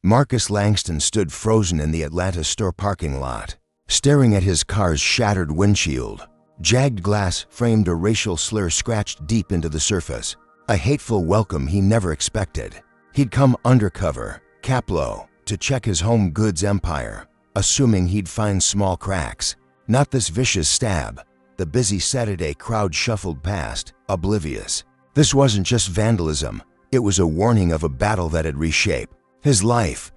Marcus Langston stood frozen in the Atlanta store parking lot, staring at his car's shattered windshield. Jagged glass framed a racial slur scratched deep into the surface, a hateful welcome he never expected. He'd come undercover, cap low, to check his home goods empire, assuming he'd find small cracks. Not this vicious stab. The busy Saturday crowd shuffled past, oblivious. This wasn't just vandalism, it was a warning of a battle that had reshaped his life,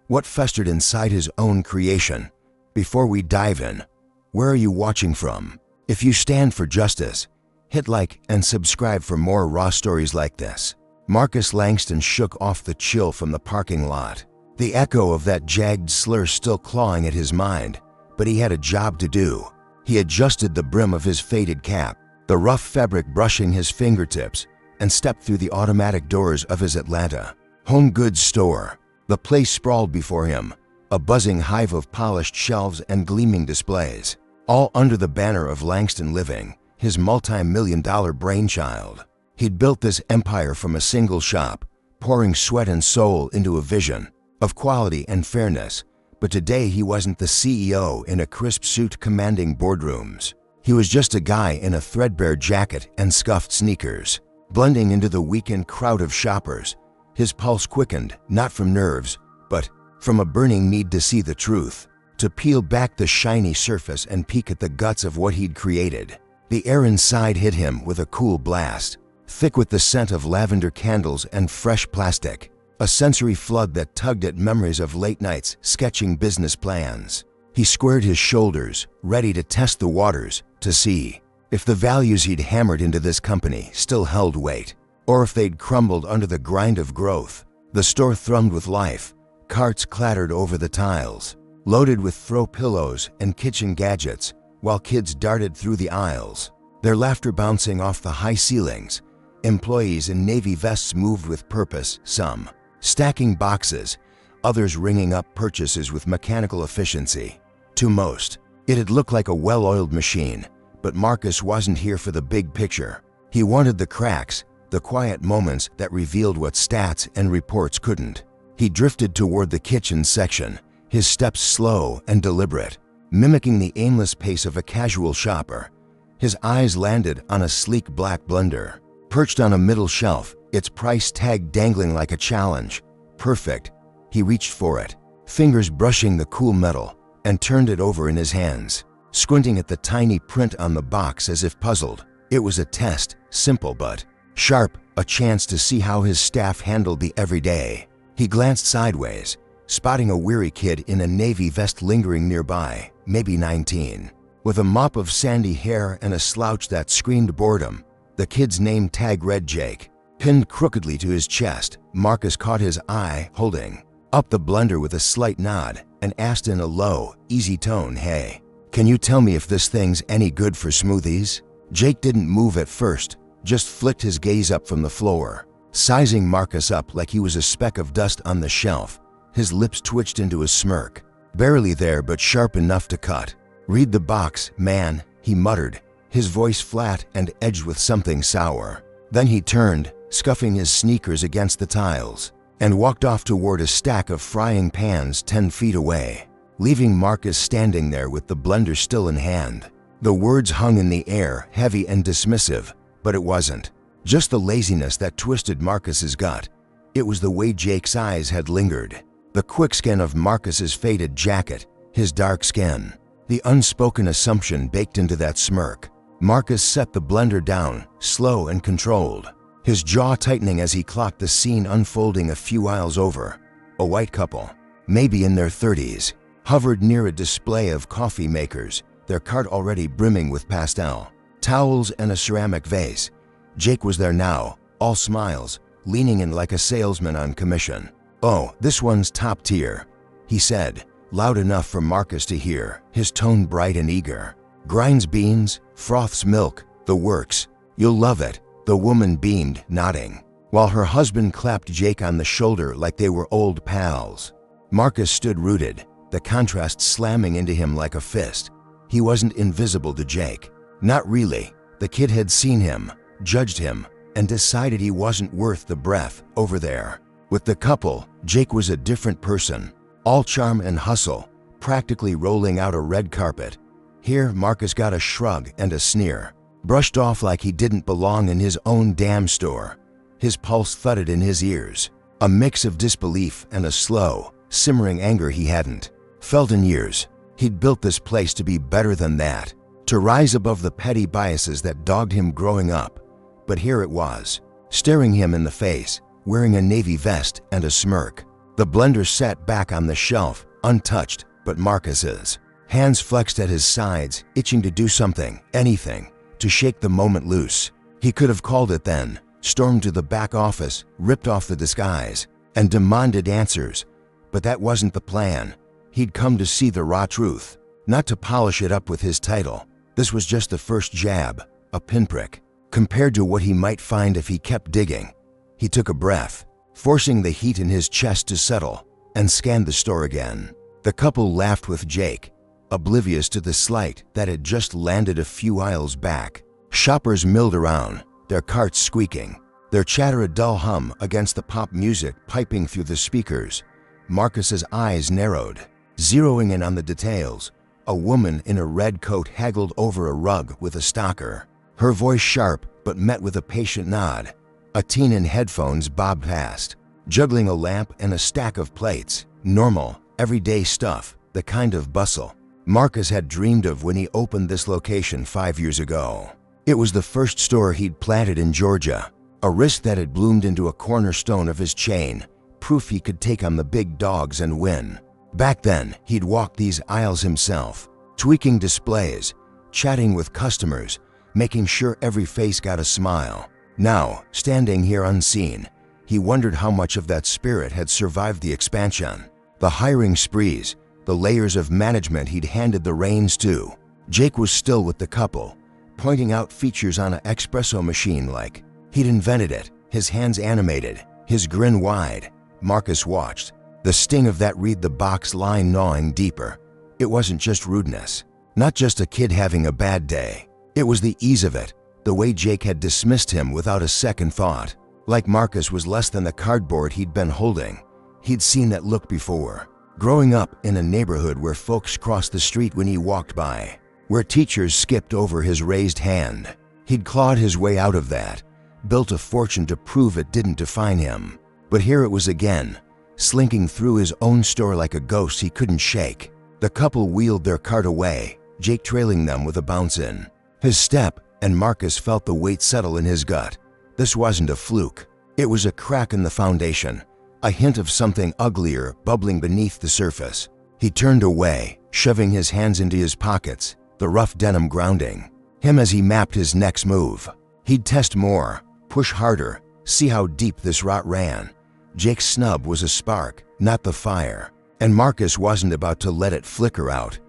what festered inside his own creation. Before we dive in, where are you watching from? If you stand for justice, hit like and subscribe for more raw stories like this. Marcus Langston shook off the chill from the parking lot, the echo of that jagged slur still clawing at his mind, but he had a job to do. He adjusted the brim of his faded cap, the rough fabric brushing his fingertips, and stepped through the automatic doors of his Atlanta home goods store. The place sprawled before him, a buzzing hive of polished shelves and gleaming displays, all under the banner of Langston Living, his multi-million-dollar brainchild. He'd built this empire from a single shop, pouring sweat and soul into a vision of quality and fairness. But today he wasn't the CEO in a crisp suit commanding boardrooms. He was just a guy in a threadbare jacket and scuffed sneakers, blending into the weekend crowd of shoppers. His pulse quickened, not from nerves, but from a burning need to see the truth, to peel back the shiny surface and peek at the guts of what he'd created. The air inside hit him with a cool blast, thick with the scent of lavender candles and fresh plastic, a sensory flood that tugged at memories of late nights sketching business plans. He squared his shoulders, ready to test the waters, to see if the values he'd hammered into this company still held weight, or if they'd crumbled under the grind of growth. The store thrummed with life. Carts clattered over the tiles, loaded with throw pillows and kitchen gadgets, while kids darted through the aisles, their laughter bouncing off the high ceilings. Employees in navy vests moved with purpose, some stacking boxes, others ringing up purchases with mechanical efficiency. To most, it had looked like a well-oiled machine, but Marcus wasn't here for the big picture. He wanted the cracks, the quiet moments that revealed what stats and reports couldn't. He drifted toward the kitchen section, his steps slow and deliberate, mimicking the aimless pace of a casual shopper. His eyes landed on a sleek black blender, perched on a middle shelf, its price tag dangling like a challenge. Perfect. He reached for it, fingers brushing the cool metal, and turned it over in his hands, squinting at the tiny print on the box as if puzzled. It was a test, simple but sharp, a chance to see how his staff handled the everyday. He glanced sideways, spotting a weary kid in a navy vest lingering nearby, maybe 19, with a mop of sandy hair and a slouch that screamed boredom. The kid's name tag read Jake, pinned crookedly to his chest. Marcus caught his eye, holding up the blender with a slight nod, and asked in a low, easy tone, "Hey, can you tell me if this thing's any good for smoothies?" Jake didn't move at first, just flicked his gaze up from the floor, sizing Marcus up like he was a speck of dust on the shelf. His lips twitched into a smirk, barely there but sharp enough to cut. "Read the box, man," he muttered, his voice flat and edged with something sour. Then he turned, scuffing his sneakers against the tiles, and walked off toward a stack of frying pans 10 feet away, leaving Marcus standing there with the blender still in hand. The words hung in the air, heavy and dismissive, but it wasn't just the laziness that twisted Marcus's gut. It was the way Jake's eyes had lingered, the quick scan of Marcus's faded jacket, his dark skin, the unspoken assumption baked into that smirk. Marcus set the blender down, slow and controlled, his jaw tightening as he clocked the scene unfolding a few aisles over. A white couple, maybe in their 30s, hovered near a display of coffee makers, their cart already brimming with pastel towels and a ceramic vase. Jake was there now, all smiles, leaning in like a salesman on commission. "Oh, this one's top tier," he said, loud enough for Marcus to hear, his tone bright and eager. "Grinds beans, froths milk, the works. You'll love it." The woman beamed, nodding, while her husband clapped Jake on the shoulder like they were old pals. Marcus stood rooted, the contrast slamming into him like a fist. He wasn't invisible to Jake. Not really. The kid had seen him, judged him, and decided he wasn't worth the breath over there. With the couple, Jake was a different person, all charm and hustle, practically rolling out a red carpet. Here, Marcus got a shrug and a sneer, brushed off like he didn't belong in his own damn store. His pulse thudded in his ears, a mix of disbelief and a slow, simmering anger he hadn't felt in years. He'd built this place to be better than that, to rise above the petty biases that dogged him growing up. But here it was, staring him in the face, wearing a navy vest and a smirk. The blender sat back on the shelf, untouched, but Marcus's hands flexed at his sides, itching to do something, anything, to shake the moment loose. He could have called it then, stormed to the back office, ripped off the disguise, and demanded answers. But that wasn't the plan. He'd come to see the raw truth, not to polish it up with his title. This was just the first jab, a pinprick, compared to what he might find if he kept digging. He took a breath, forcing the heat in his chest to settle, and scanned the store again. The couple laughed with Jake, oblivious to the slight that had just landed a few aisles back. Shoppers milled around, their carts squeaking, their chatter a dull hum against the pop music piping through the speakers. Marcus's eyes narrowed, zeroing in on the details. A woman in a red coat haggled over a rug with a stalker, her voice sharp but met with a patient nod. A teen in headphones bobbed past, juggling a lamp and a stack of plates. Normal, everyday stuff, the kind of bustle Marcus had dreamed of when he opened this location 5 years ago. It was the first store he'd planted in Georgia, a risk that had bloomed into a cornerstone of his chain, proof he could take on the big dogs and win. Back then, he'd walked these aisles himself, tweaking displays, chatting with customers, making sure every face got a smile. Now, standing here unseen, he wondered how much of that spirit had survived the expansion, the hiring sprees, the layers of management he'd handed the reins to. Jake was still with the couple, pointing out features on an espresso machine like he'd invented it, his hands animated, his grin wide. Marcus watched, the sting of that read the box line gnawing deeper. It wasn't just rudeness, not just a kid having a bad day. It was the ease of it, the way Jake had dismissed him without a second thought. Like Marcus was less than the cardboard he'd been holding. He'd seen that look before, growing up in a neighborhood where folks crossed the street when he walked by, where teachers skipped over his raised hand. He'd clawed his way out of that, built a fortune to prove it didn't define him. But here it was again, slinking through his own store like a ghost he couldn't shake. The couple wheeled their cart away, Jake trailing them with a bounce in his step, and Marcus felt the weight settle in his gut. This wasn't a fluke. It was a crack in the foundation, a hint of something uglier bubbling beneath the surface. He turned away, shoving his hands into his pockets, the rough denim grounding him as he mapped his next move. He'd test more, push harder, see how deep this rot ran. Jake's snub was a spark, not the fire, and Marcus wasn't about to let it flicker out.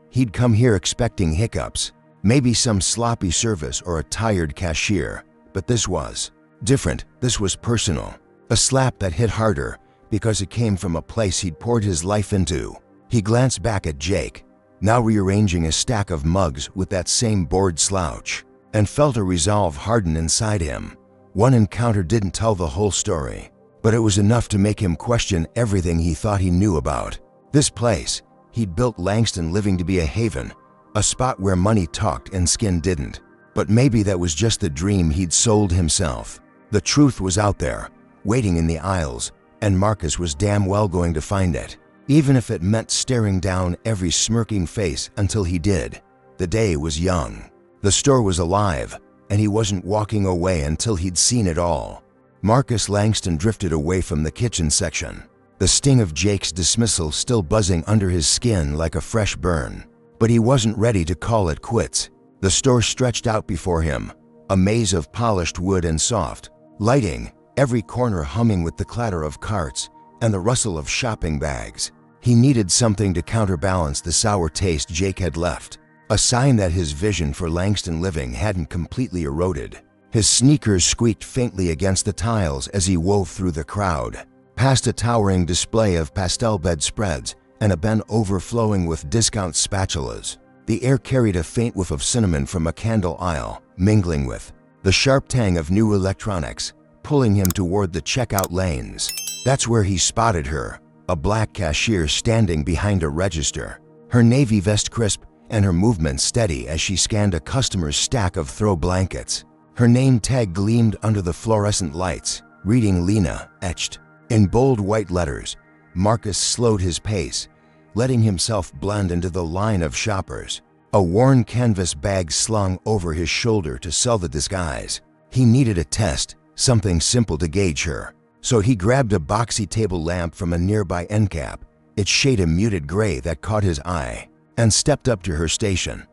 He'd come here expecting hiccups, maybe some sloppy service or a tired cashier, but this was different. This was personal, a slap that hit harder because it came from a place he'd poured his life into. He glanced back at Jake, now rearranging a stack of mugs with that same bored slouch, and felt a resolve harden inside him. One encounter didn't tell the whole story, but it was enough to make him question everything he thought he knew about this place. He'd built Langston living to be a haven, a spot where money talked and skin didn't. But maybe that was just the dream he'd sold himself. The truth was out there, waiting in the aisles, and Marcus was damn well going to find it, even if it meant staring down every smirking face until he did. The day was young. The store was alive, and he wasn't walking away until he'd seen it all. Marcus Langston drifted away from the kitchen section, the sting of Jake's dismissal still buzzing under his skin like a fresh burn. But he wasn't ready to call it quits. The store stretched out before him, a maze of polished wood and soft lighting, every corner humming with the clatter of carts and the rustle of shopping bags. He needed something to counterbalance the sour taste Jake had left, a sign that his vision for Langston living hadn't completely eroded. His sneakers squeaked faintly against the tiles as he wove through the crowd, past a towering display of pastel bedspreads and a bin overflowing with discount spatulas. The air carried a faint whiff of cinnamon from a candle aisle, mingling with the sharp tang of new electronics, pulling him toward the checkout lanes. That's where he spotted her, a black cashier standing behind a register, her navy vest crisp and her movements steady as she scanned a customer's stack of throw blankets. Her name tag gleamed under the fluorescent lights, reading Lena, etched in bold white letters. Marcus slowed his pace, letting himself blend into the line of shoppers, a worn canvas bag slung over his shoulder to sell the disguise. He needed a test, something simple to gauge her. So he grabbed a boxy table lamp from a nearby end cap, its shade a muted gray that caught his eye, and stepped up to her station.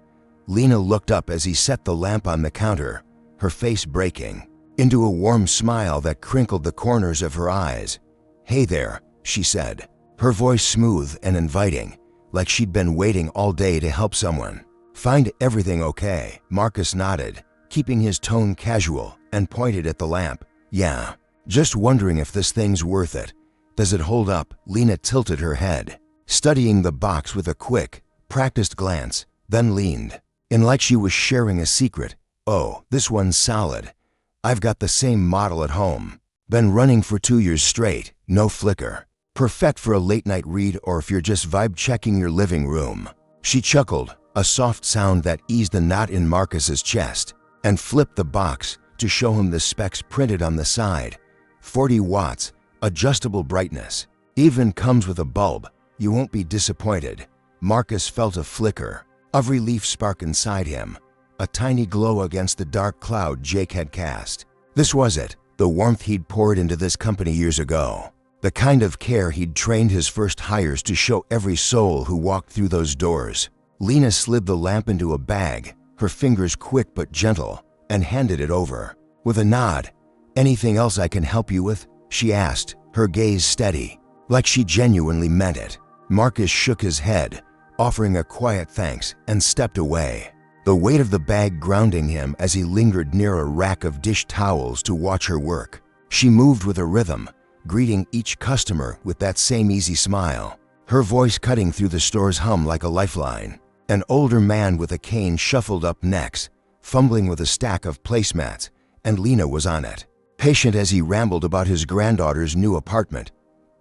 Lena looked up as he set the lamp on the counter, her face breaking into a warm smile that crinkled the corners of her eyes. "Hey there," she said, her voice smooth and inviting, like she'd been waiting all day to help someone. "Find everything okay?" Marcus nodded, keeping his tone casual, and pointed at the lamp. "Yeah. Just wondering if this thing's worth it. Does it hold up?" Lena tilted her head, studying the box with a quick, practiced glance, then leaned in like she was sharing a secret. "Oh, this one's solid. I've got the same model at home. Been running for 2 years straight, no flicker. Perfect for a late-night read or if you're just vibe-checking your living room." She chuckled, a soft sound that eased the knot in Marcus's chest, and flipped the box to show him the specs printed on the side. 40 watts, adjustable brightness. Even comes with a bulb. You won't be disappointed. Marcus felt a flicker of relief spark inside him, a tiny glow against the dark cloud Jake had cast. This was it, the warmth he'd poured into this company years ago. The kind of care he'd trained his first hires to show every soul who walked through those doors. Lena slid the lamp into a bag, her fingers quick but gentle, and handed it over. With a nod, "Anything else I can help you with?" she asked, her gaze steady, like she genuinely meant it. Marcus shook his head, offering a quiet thanks, and stepped away, the weight of the bag grounding him as he lingered near a rack of dish towels to watch her work. She moved with a rhythm, greeting each customer with that same easy smile, her voice cutting through the store's hum like a lifeline. An older man with a cane shuffled up next, fumbling with a stack of placemats, and Lena was on it, patient as he rambled about his granddaughter's new apartment.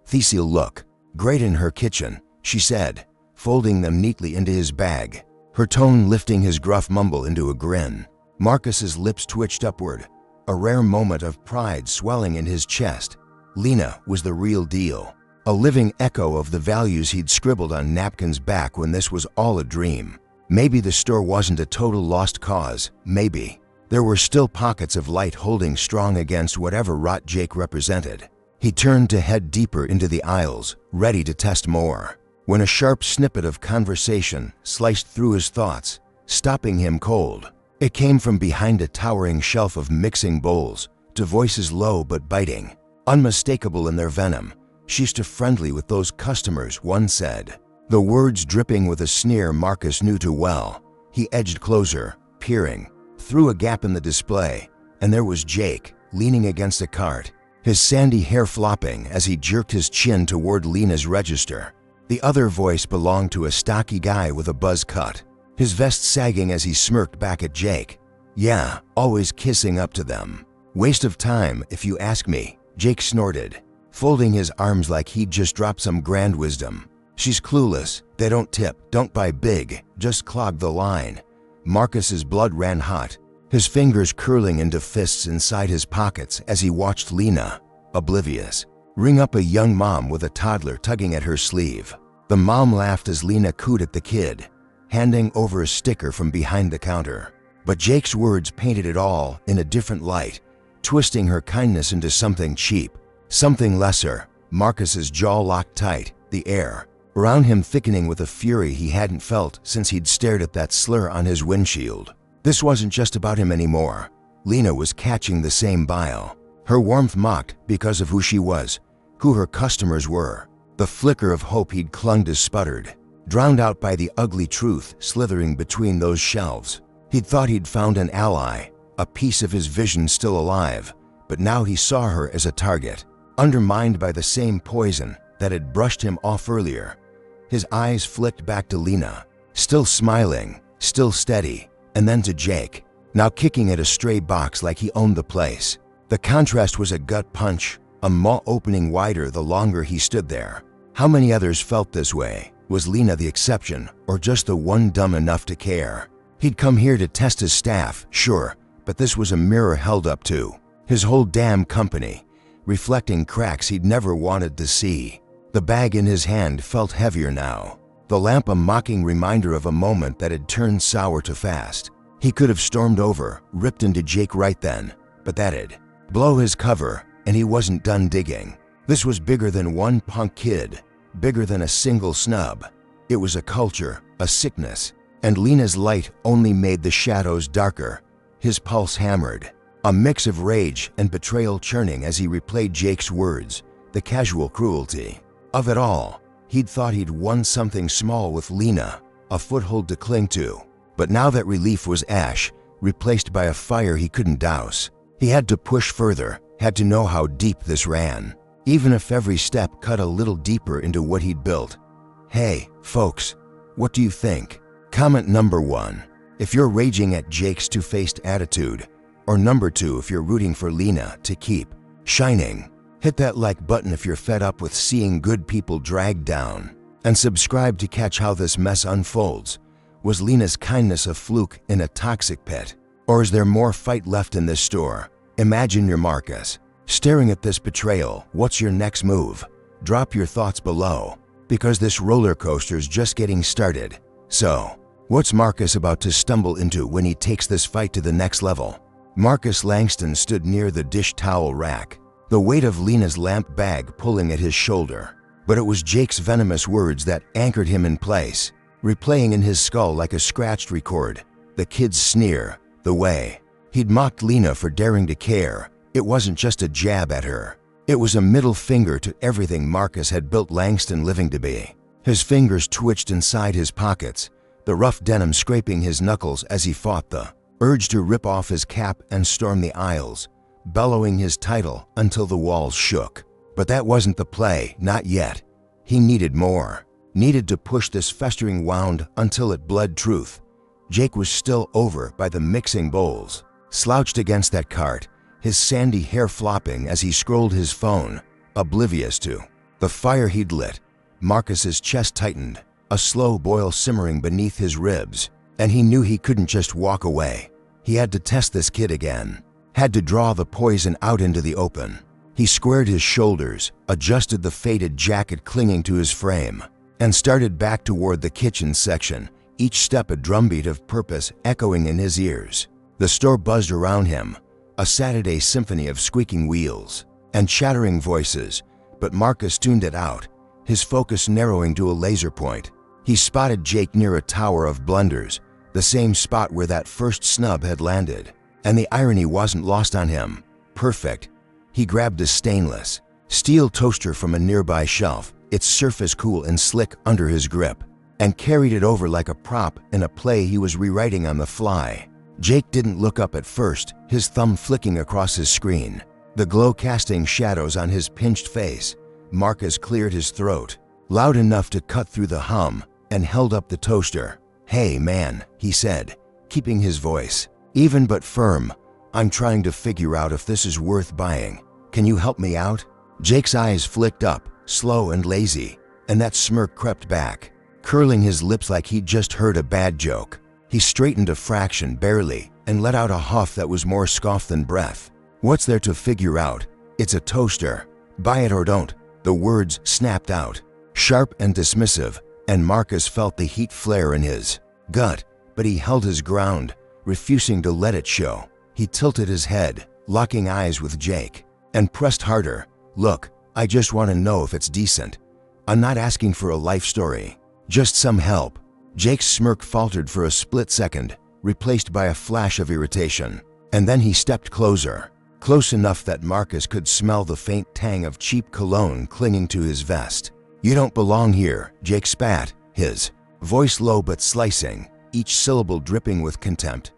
"These'll look great in her kitchen," she said, folding them neatly into his bag, her tone lifting his gruff mumble into a grin. Marcus's lips twitched upward, a rare moment of pride swelling in his chest. Lena was the real deal, a living echo of the values he'd scribbled on napkins back when this was all a dream. Maybe the store wasn't a total lost cause, maybe there were still pockets of light holding strong against whatever rot Jake represented. He turned to head deeper into the aisles, ready to test more, when a sharp snippet of conversation sliced through his thoughts, stopping him cold. It came from behind a towering shelf of mixing bowls, to voices low but biting, unmistakable in their venom. "She's too friendly with those customers," one said, the words dripping with a sneer Marcus knew too well. He edged closer, peering through a gap in the display, and there was Jake, leaning against a cart, his sandy hair flopping as he jerked his chin toward Lena's register. The other voice belonged to a stocky guy with a buzz cut, his vest sagging as he smirked back at Jake. "Yeah, always kissing up to them. Waste of time, if you ask me," Jake snorted, folding his arms like he'd just dropped some grand wisdom. "She's clueless. They don't tip, don't buy big, just clog the line." Marcus's blood ran hot, his fingers curling into fists inside his pockets as he watched Lena, oblivious, ring up a young mom with a toddler tugging at her sleeve. The mom laughed as Lena cooed at the kid, handing over a sticker from behind the counter. But Jake's words painted it all in a different light, twisting her kindness into something cheap, something lesser. Marcus's jaw locked tight, the air around him thickening with a fury he hadn't felt since he'd stared at that slur on his windshield. This wasn't just about him anymore. Lena was catching the same bile. Her warmth mocked because of who she was, who her customers were. The flicker of hope he'd clung to sputtered, drowned out by the ugly truth slithering between those shelves. He'd thought he'd found an ally, a piece of his vision still alive, but now he saw her as a target, undermined by the same poison that had brushed him off earlier. His eyes flicked back to Lena, still smiling, still steady, and then to Jake, now kicking at a stray box like he owned the place. The contrast was a gut punch, a maw opening wider the longer he stood there. How many others felt this way? Was Lena the exception, or just the one dumb enough to care? He'd come here to test his staff, sure, but this was a mirror held up to his whole damn company, reflecting cracks he'd never wanted to see. The bag in his hand felt heavier now, the lamp a mocking reminder of a moment that had turned sour too fast. He could have stormed over, ripped into Jake right then, but that'd blow his cover, and he wasn't done digging. This was bigger than one punk kid, bigger than a single snub. It was a culture, a sickness, and Lena's light only made the shadows darker. His pulse hammered, a mix of rage and betrayal churning as he replayed Jake's words, the casual cruelty of it all. He'd thought he'd won something small with Lena, a foothold to cling to, but now that relief was ash, replaced by a fire he couldn't douse. He had to push further, had to know how deep this ran, even if every step cut a little deeper into what he'd built. Hey, folks, what do you think? Comment number 1 if you're raging at Jake's two-faced attitude, or number 2 if you're rooting for Lena to keep shining. Hit that like button if you're fed up with seeing good people dragged down, and subscribe to catch how this mess unfolds. Was Lena's kindness a fluke in a toxic pit, or is there more fight left in this store? Imagine you're Marcus, staring at this betrayal. What's your next move? Drop your thoughts below, because this roller coaster's just getting started. So, what's Marcus about to stumble into when he takes this fight to the next level? Marcus Langston stood near the dish towel rack, the weight of Lena's lamp bag pulling at his shoulder. But it was Jake's venomous words that anchored him in place, replaying in his skull like a scratched record. The kid's sneer, the way he'd mocked Lena for daring to care. It wasn't just a jab at her. It was a middle finger to everything Marcus had built Langston living to be. His fingers twitched inside his pockets, the rough denim scraping his knuckles as he fought the urge to rip off his cap and storm the aisles, bellowing his title until the walls shook. But that wasn't the play, not yet. He needed more, needed to push this festering wound until it bled truth. Jake was still over by the mixing bowls, slouched against that cart, his sandy hair flopping as he scrolled his phone, oblivious to the fire he'd lit. Marcus's chest tightened, a slow boil simmering beneath his ribs, and he knew he couldn't just walk away. He had to test this kid again, had to draw the poison out into the open. He squared his shoulders, adjusted the faded jacket clinging to his frame, and started back toward the kitchen section, each step a drumbeat of purpose echoing in his ears. The store buzzed around him, a Saturday symphony of squeaking wheels and chattering voices, but Marcus tuned it out, his focus narrowing to a laser point. He spotted Jake near a tower of blenders, the same spot where that first snub had landed, and the irony wasn't lost on him. Perfect. He grabbed a stainless steel toaster from a nearby shelf, its surface cool and slick under his grip, and carried it over like a prop in a play he was rewriting on the fly. Jake didn't look up at first, his thumb flicking across his screen, the glow casting shadows on his pinched face. Marcus cleared his throat, loud enough to cut through the hum, and held up the toaster. "Hey man," he said, keeping his voice even but firm. "I'm trying to figure out if this is worth buying. Can you help me out?" Jake's eyes flicked up, slow and lazy, and that smirk crept back, curling his lips like he'd just heard a bad joke. He straightened a fraction, barely, and let out a huff that was more scoff than breath. "What's there to figure out? It's a toaster. Buy it or don't." The words snapped out, sharp and dismissive, and Marcus felt the heat flare in his gut, but he held his ground, refusing to let it show. He tilted his head, locking eyes with Jake, and pressed harder. "Look, I just want to know if it's decent. I'm not asking for a life story, just some help." Jake's smirk faltered for a split second, replaced by a flash of irritation, and then he stepped closer, close enough that Marcus could smell the faint tang of cheap cologne clinging to his vest. "You don't belong here," Jake spat, his voice low but slicing, each syllable dripping with contempt.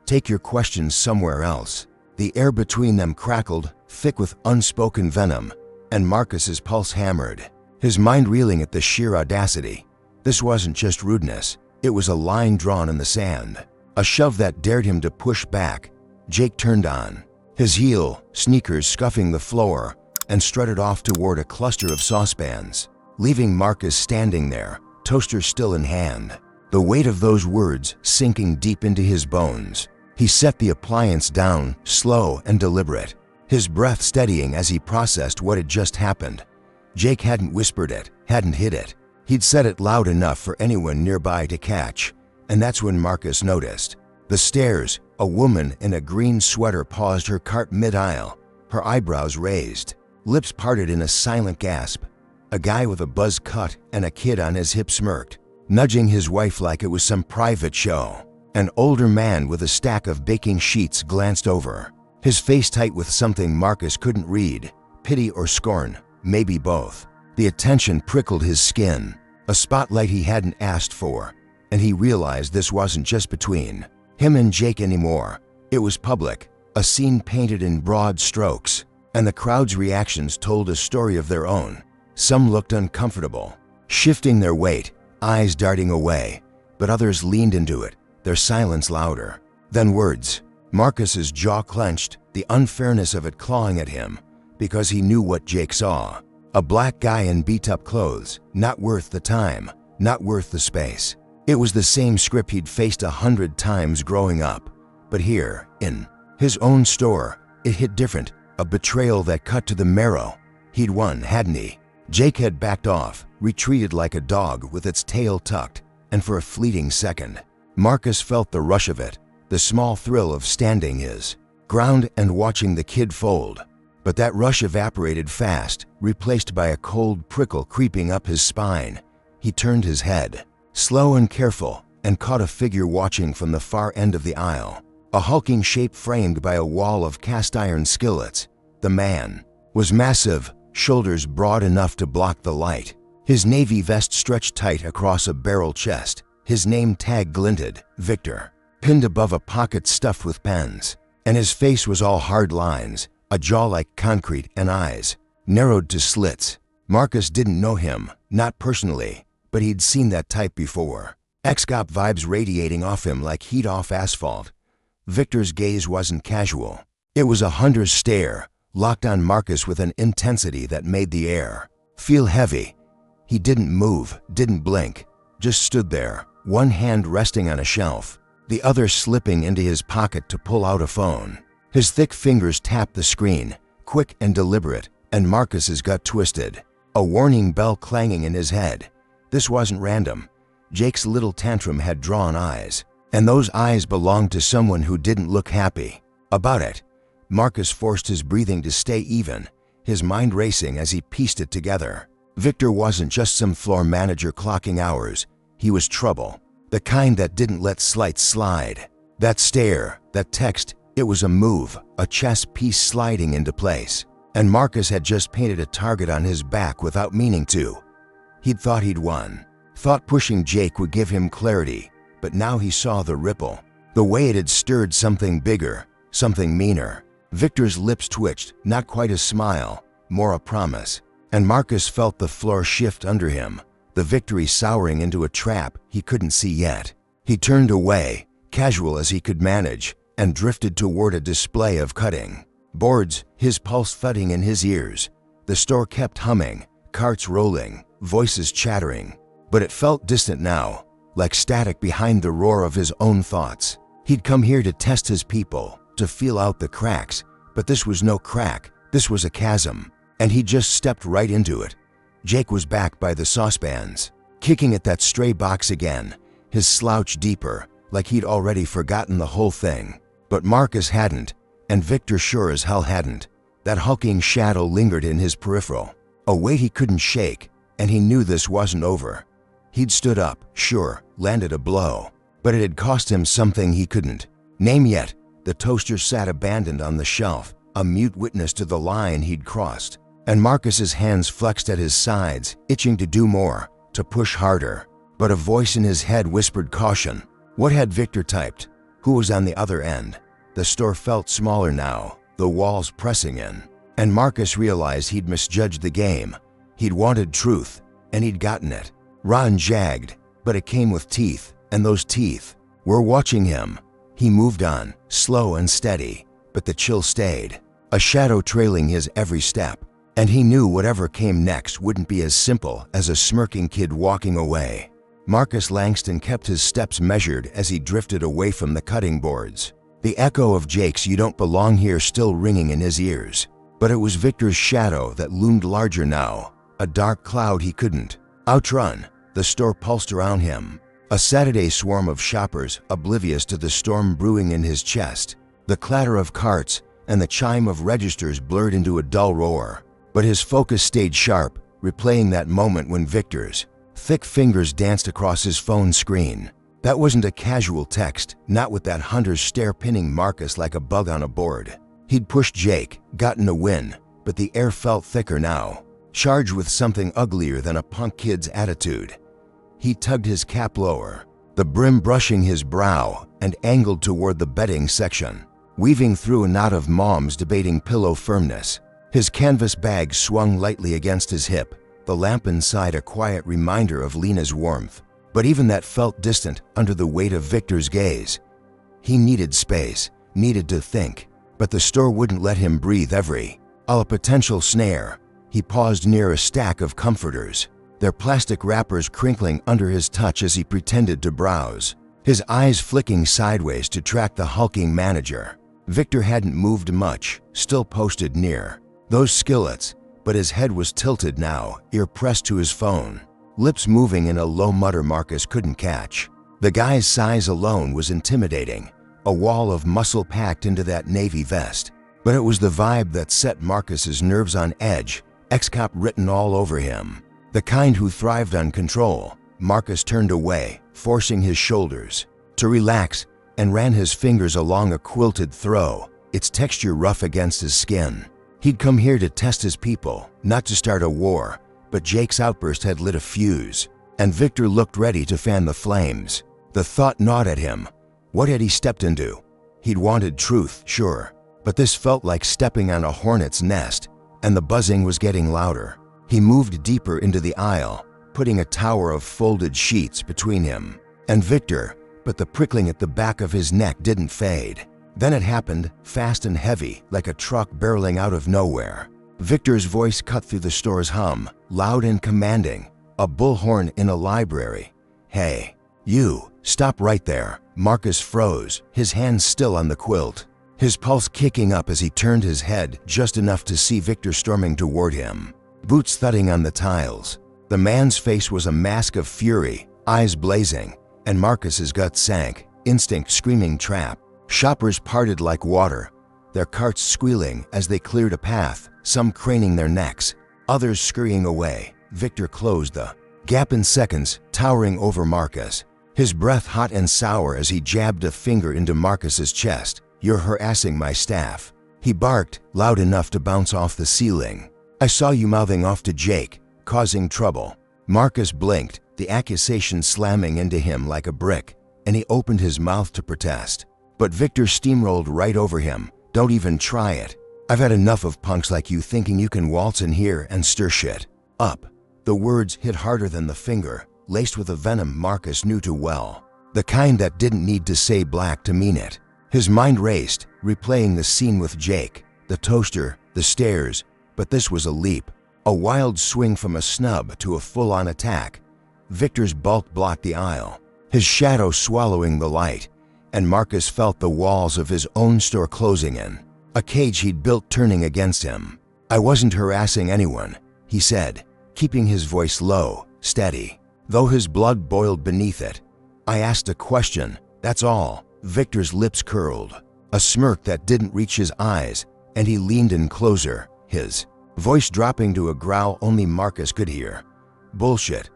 "Take your questions somewhere else." The air between them crackled, thick with unspoken venom, and Marcus's pulse hammered, his mind reeling at the sheer audacity. This wasn't just rudeness, it was a line drawn in the sand, a shove that dared him to push back. Jake turned on, his heel, sneakers scuffing the floor, and strutted off toward a cluster of saucepans, leaving Marcus standing there, toaster still in hand. The weight of those words sinking deep into his bones. He set the appliance down, slow and deliberate, his breath steadying as he processed what had just happened. Jake hadn't whispered it, hadn't hid it. He'd said it loud enough for anyone nearby to catch, and that's when Marcus noticed. The stairs, a woman in a green sweater paused her cart mid-aisle, her eyebrows raised, lips parted in a silent gasp. A guy with a buzz cut and a kid on his hip smirked, nudging his wife like it was some private show. An older man with a stack of baking sheets glanced over, his face tight with something Marcus couldn't read, pity or scorn, maybe both. The attention prickled his skin, a spotlight he hadn't asked for, and he realized this wasn't just between him and Jake anymore. It was public, a scene painted in broad strokes, and the crowd's reactions told a story of their own. Some looked uncomfortable, shifting their weight, eyes darting away, but others leaned into it, their silence louder than words. Marcus's jaw clenched, the unfairness of it clawing at him, because he knew what Jake saw. A black guy in beat-up clothes, not worth the time, not worth the space. It was the same script he'd faced 100 times growing up, but here, in his own store, it hit different, a betrayal that cut to the marrow. He'd won, hadn't he? Jake had backed off, retreated like a dog with its tail tucked, and for a fleeting second, Marcus felt the rush of it, the small thrill of standing his ground and watching the kid fold. But that rush evaporated fast, replaced by a cold prickle creeping up his spine. He turned his head, slow and careful, and caught a figure watching from the far end of the aisle, a hulking shape framed by a wall of cast-iron skillets. The man was massive, shoulders broad enough to block the light. His navy vest stretched tight across a barrel chest. His name tag glinted, Victor, pinned above a pocket stuffed with pens. And his face was all hard lines, a jaw like concrete and eyes narrowed to slits. Marcus didn't know him, not personally, but he'd seen that type before. Ex-cop vibes radiating off him like heat off asphalt. Victor's gaze wasn't casual. It was a hunter's stare, locked on Marcus with an intensity that made the air feel heavy. He didn't move, didn't blink, just stood there, one hand resting on a shelf, the other slipping into his pocket to pull out a phone. His thick fingers tapped the screen, quick and deliberate, and Marcus's gut twisted, a warning bell clanging in his head. This wasn't random. Jake's little tantrum had drawn eyes, and those eyes belonged to someone who didn't look happy about it. Marcus forced his breathing to stay even, his mind racing as he pieced it together. Victor wasn't just some floor manager clocking hours. He was trouble, the kind that didn't let slights slide. That stare, that text, it was a move, a chess piece sliding into place. And Marcus had just painted a target on his back without meaning to. He'd thought he'd won, thought pushing Jake would give him clarity, but now he saw the ripple, the way it had stirred something bigger, something meaner. Victor's lips twitched, not quite a smile, more a promise. And Marcus felt the floor shift under him, the victory souring into a trap he couldn't see yet. He turned away, casual as he could manage, and drifted toward a display of cutting boards, his pulse thudding in his ears. The store kept humming, carts rolling, voices chattering, but it felt distant now, like static behind the roar of his own thoughts. He'd come here to test his people, to feel out the cracks, but this was no crack, this was a chasm, and he just stepped right into it. Jake was back by the saucepans, kicking at that stray box again, his slouch deeper, like he'd already forgotten the whole thing. But Marcus hadn't, and Victor sure as hell hadn't. That hulking shadow lingered in his peripheral, a weight he couldn't shake, and he knew this wasn't over. He'd stood up, sure, landed a blow, but it had cost him something he couldn't name yet. The toaster sat abandoned on the shelf, a mute witness to the line he'd crossed, and Marcus's hands flexed at his sides, itching to do more, to push harder. But a voice in his head whispered caution. What had Victor typed? Who was on the other end? The store felt smaller now, the walls pressing in, and Marcus realized he'd misjudged the game. He'd wanted truth, and he'd gotten it. Raw and jagged, but it came with teeth, and those teeth were watching him. He moved on, slow and steady, but the chill stayed, a shadow trailing his every step. And he knew whatever came next wouldn't be as simple as a smirking kid walking away. Marcus Langston kept his steps measured as he drifted away from the cutting boards. The echo of Jake's "you don't belong here" still ringing in his ears. But it was Victor's shadow that loomed larger now, a dark cloud he couldn't outrun. The store pulsed around him, a Saturday swarm of shoppers oblivious to the storm brewing in his chest. The clatter of carts and the chime of registers blurred into a dull roar. But his focus stayed sharp, replaying that moment when Victor's thick fingers danced across his phone screen. That wasn't a casual text, not with that hunter's stare pinning Marcus like a bug on a board. He'd pushed Jake, gotten a win, but the air felt thicker now, charged with something uglier than a punk kid's attitude. He tugged his cap lower, the brim brushing his brow, and angled toward the bedding section, weaving through a knot of moms debating pillow firmness. His canvas bag swung lightly against his hip, the lamp inside a quiet reminder of Lena's warmth. But even that felt distant under the weight of Victor's gaze. He needed space, needed to think, but the store wouldn't let him breathe. A potential snare. He paused near a stack of comforters, their plastic wrappers crinkling under his touch as he pretended to browse, his eyes flicking sideways to track the hulking manager. Victor hadn't moved much, still posted near those skillets, but his head was tilted now, ear pressed to his phone, lips moving in a low mutter Marcus couldn't catch. The guy's size alone was intimidating, a wall of muscle packed into that navy vest. But it was the vibe that set Marcus's nerves on edge, ex-cop written all over him. The kind who thrived on control. Marcus turned away, forcing his shoulders to relax, and ran his fingers along a quilted throw, its texture rough against his skin. He'd come here to test his people, not to start a war, but Jake's outburst had lit a fuse, and Victor looked ready to fan the flames. The thought gnawed at him. What had he stepped into? He'd wanted truth, sure, but this felt like stepping on a hornet's nest, and the buzzing was getting louder. He moved deeper into the aisle, putting a tower of folded sheets between him and Victor, but the prickling at the back of his neck didn't fade. Then it happened, fast and heavy, like a truck barreling out of nowhere. Victor's voice cut through the store's hum, loud and commanding, a bullhorn in a library. "Hey, you, stop right there." Marcus froze, his hands still on the quilt, his pulse kicking up as he turned his head just enough to see Victor storming toward him, boots thudding on the tiles. The man's face was a mask of fury, eyes blazing, and Marcus's gut sank, instinct screaming trap. Shoppers parted like water, their carts squealing as they cleared a path, some craning their necks, others scurrying away. Victor closed the gap in seconds, towering over Marcus, his breath hot and sour as he jabbed a finger into Marcus's chest. "You're harassing my staff," he barked, loud enough to bounce off the ceiling. "I saw you mouthing off to Jake, causing trouble." Marcus blinked, the accusation slamming into him like a brick, and he opened his mouth to protest. But Victor steamrolled right over him. "Don't even try it. I've had enough of punks like you thinking you can waltz in here and stir shit up." The words hit harder than the finger, laced with a venom Marcus knew too well, the kind that didn't need to say black to mean it. His mind raced, replaying the scene with Jake, the toaster, the stairs, but this was a leap, a wild swing from a snub to a full-on attack. Victor's bulk blocked the aisle, his shadow swallowing the light, and Marcus felt the walls of his own store closing in, a cage he'd built turning against him. "I wasn't harassing anyone," he said, keeping his voice low, steady, though his blood boiled beneath it. "I asked a question, that's all." Victor's lips curled, a smirk that didn't reach his eyes, and he leaned in closer, his voice dropping to a growl only Marcus could hear. "Bullshit.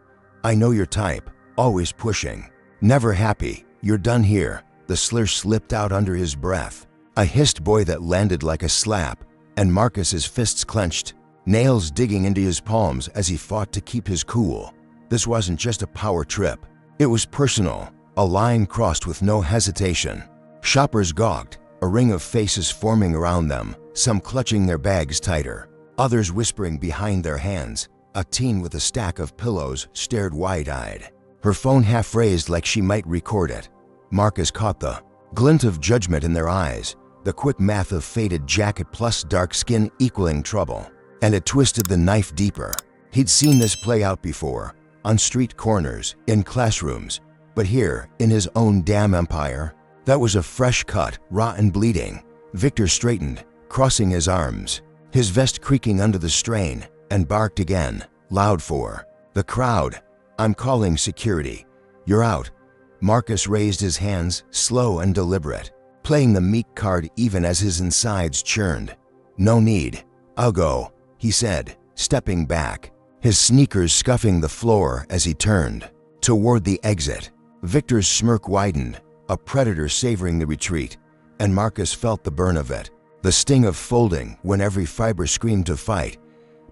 I know your type, always pushing, never happy. You're done here." The slur slipped out under his breath, a hissed boy that landed like a slap, and Marcus's fists clenched, nails digging into his palms as he fought to keep his cool. This wasn't just a power trip. It was personal, a line crossed with no hesitation. Shoppers gawked, a ring of faces forming around them, some clutching their bags tighter, others whispering behind their hands. A teen with a stack of pillows stared wide-eyed, her phone half raised like she might record it. Marcus caught the glint of judgment in their eyes, the quick math of faded jacket plus dark skin equaling trouble. and it twisted the knife deeper. He'd seen this play out before, on street corners, in classrooms, but here, in his own damn empire, that was a fresh cut, raw and bleeding. Victor straightened, crossing his arms, his vest creaking under the strain, and barked again, loud for the crowd. "I'm calling security. You're out." Marcus raised his hands, slow and deliberate, playing the meek card even as his insides churned. "No need. I'll go," he said, stepping back, his sneakers scuffing the floor as he turned toward the exit. Victor's smirk widened, a predator savoring the retreat, and Marcus felt the burn of it, the sting of folding when every fiber screamed to fight.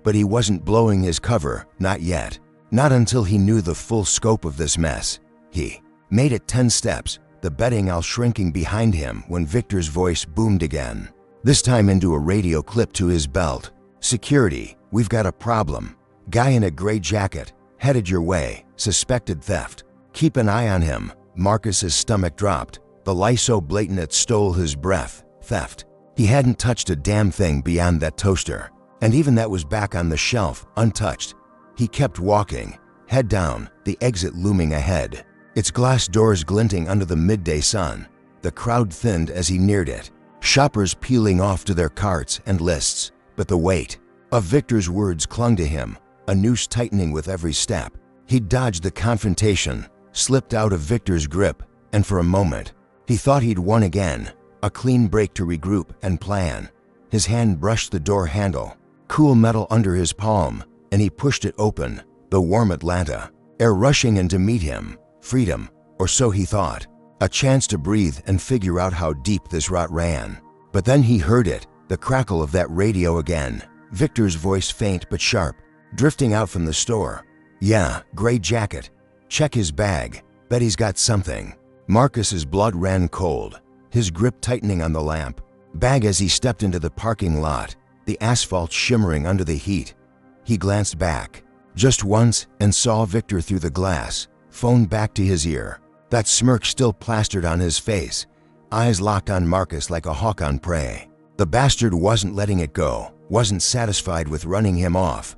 But he wasn't blowing his cover, not yet. Not until he knew the full scope of this mess. He made it 10 steps, the betting aisle shrinking behind him when Victor's voice boomed again, this time into a radio clip to his belt. "Security, we've got a problem. Guy in a gray jacket, headed your way, suspected theft. Keep an eye on him." Marcus's stomach dropped, the lie so blatant it stole his breath. Theft. He hadn't touched a damn thing beyond that toaster, and even that was back on the shelf, untouched. He kept walking, head down, the exit looming ahead, its glass doors glinting under the midday sun. The crowd thinned as he neared it, shoppers peeling off to their carts and lists, but the weight of Victor's words clung to him, a noose tightening with every step. He dodged the confrontation, slipped out of Victor's grip, and for a moment, he thought he'd won again, a clean break to regroup and plan. His hand brushed the door handle, cool metal under his palm, and he pushed it open, the warm Atlanta air rushing in to meet him. Freedom, or so he thought, a chance to breathe and figure out how deep this rot ran. But then he heard it, the crackle of that radio again, Victor's voice faint but sharp, drifting out from the store. "Yeah, gray jacket. Check his bag. Bet he's got something." Marcus's blood ran cold, his grip tightening on the lamp bag as he stepped into the parking lot, the asphalt shimmering under the heat. He glanced back, just once, and saw Victor through the glass, phone back to his ear, that smirk still plastered on his face, eyes locked on Marcus like a hawk on prey. The bastard wasn't letting it go, wasn't satisfied with running him off.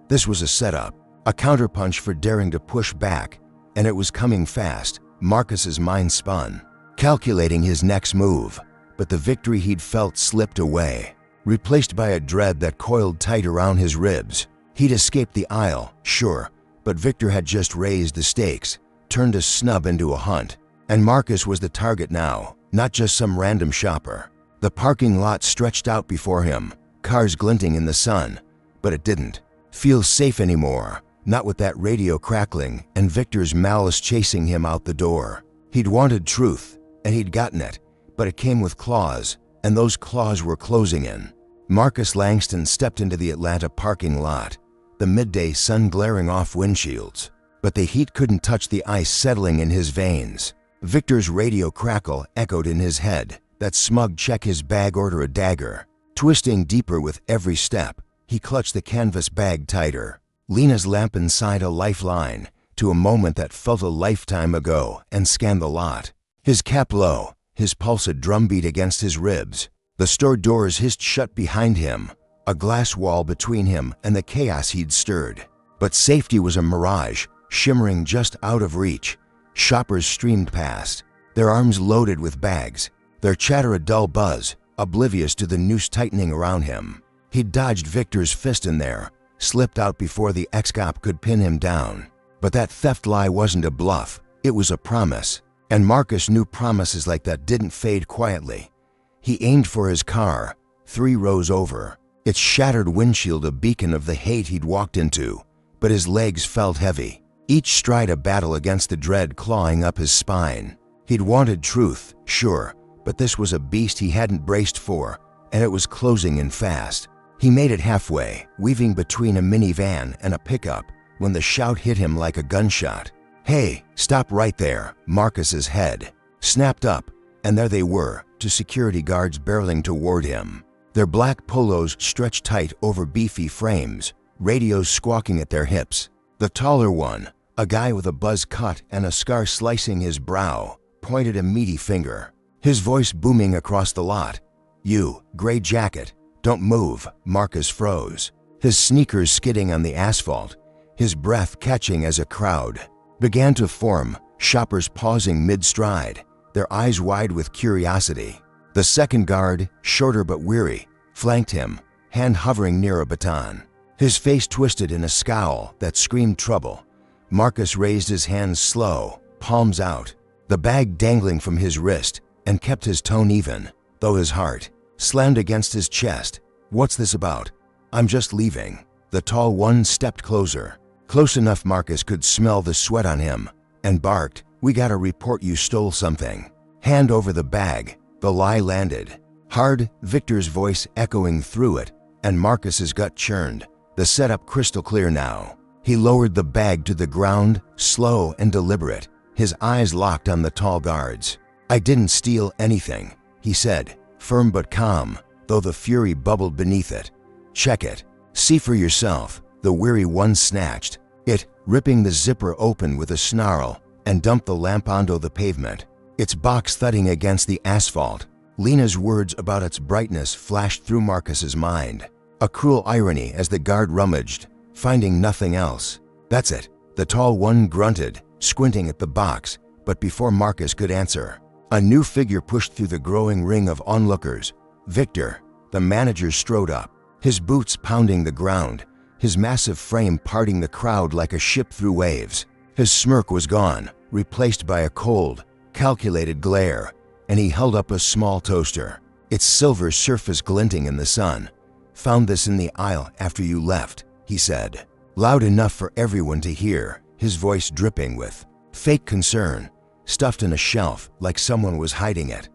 This was a setup, a counterpunch for daring to push back, and it was coming fast. Marcus's mind spun, calculating his next move, but the victory he'd felt slipped away, replaced by a dread that coiled tight around his ribs. He'd escaped the aisle, sure, but Victor had just raised the stakes, turned a snub into a hunt, and Marcus was the target now, not just some random shopper. The parking lot stretched out before him, cars glinting in the sun, but it didn't feel safe anymore, not with that radio crackling and Victor's malice chasing him out the door. He'd wanted truth, and he'd gotten it, but it came with claws, and those claws were closing in. Marcus Langston stepped into the Atlanta parking lot, the midday sun glaring off windshields, but the heat couldn't touch the ice settling in his veins. Victor's radio crackle echoed in his head, that smug check his bag order a dagger. Twisting deeper with every step, he clutched the canvas bag tighter. Lena's lamp inside a lifeline to a moment that felt a lifetime ago, and scanned the lot. His cap low, his pulse a drumbeat against his ribs. The store doors hissed shut behind him, a glass wall between him and the chaos he'd stirred. But safety was a mirage, shimmering just out of reach. Shoppers streamed past, their arms loaded with bags, their chatter a dull buzz, oblivious to the noose tightening around him. He'd dodged Victor's fist in there, slipped out before the ex-cop could pin him down. But that theft lie wasn't a bluff, it was a promise. And Marcus knew promises like that didn't fade quietly. He aimed for his car, 3 rows over, its shattered windshield a beacon of the hate he'd walked into, but his legs felt heavy, each stride a battle against the dread clawing up his spine. He'd wanted truth, sure, but this was a beast he hadn't braced for, and it was closing in fast. He made it halfway, weaving between a minivan and a pickup, when the shout hit him like a gunshot. "Hey, stop right there!" Marcus's head snapped up, and there they were, 2 security guards barreling toward him. Their black polos stretched tight over beefy frames, radios squawking at their hips. The taller one, a guy with a buzz cut and a scar slicing his brow, pointed a meaty finger, his voice booming across the lot. "You, gray jacket, don't move." Marcus froze. his sneakers skidding on the asphalt, his breath catching as a crowd began to form, shoppers pausing mid-stride, their eyes wide with curiosity. The second guard, shorter but weary, flanked him, hand hovering near a baton. His face twisted in a scowl that screamed trouble. Marcus raised his hands slow, palms out, the bag dangling from his wrist, and kept his tone even, though his heart slammed against his chest. "What's this about?" "I'm just leaving." The tall one stepped closer, close enough Marcus could smell the sweat on him, and barked, "We gotta report you stole something." "Hand over the bag." The lie landed, hard, Victor's voice echoing through it, and Marcus's gut churned, the setup crystal clear now. He lowered the bag to the ground, slow and deliberate, his eyes locked on the tall guards. "I didn't steal anything," he said, firm but calm, though the fury bubbled beneath it. "Check it. See for yourself." The weary one snatched it, ripping the zipper open with a snarl, and dumped the lamp onto the pavement, its box thudding against the asphalt. Lena's words about its brightness flashed through Marcus's mind, a cruel irony as the guard rummaged, finding nothing else. "That's it," the tall one grunted, squinting at the box, but before Marcus could answer, a new figure pushed through the growing ring of onlookers. Victor, the manager, strode up, his boots pounding the ground, his massive frame parting the crowd like a ship through waves. His smirk was gone, replaced by a cold, calculated glare, and he held up a small toaster, its silver surface glinting in the sun. "Found this in the aisle after you left," he said, loud enough for everyone to hear, his voice dripping with fake concern, stuffed in a shelf like someone was hiding it.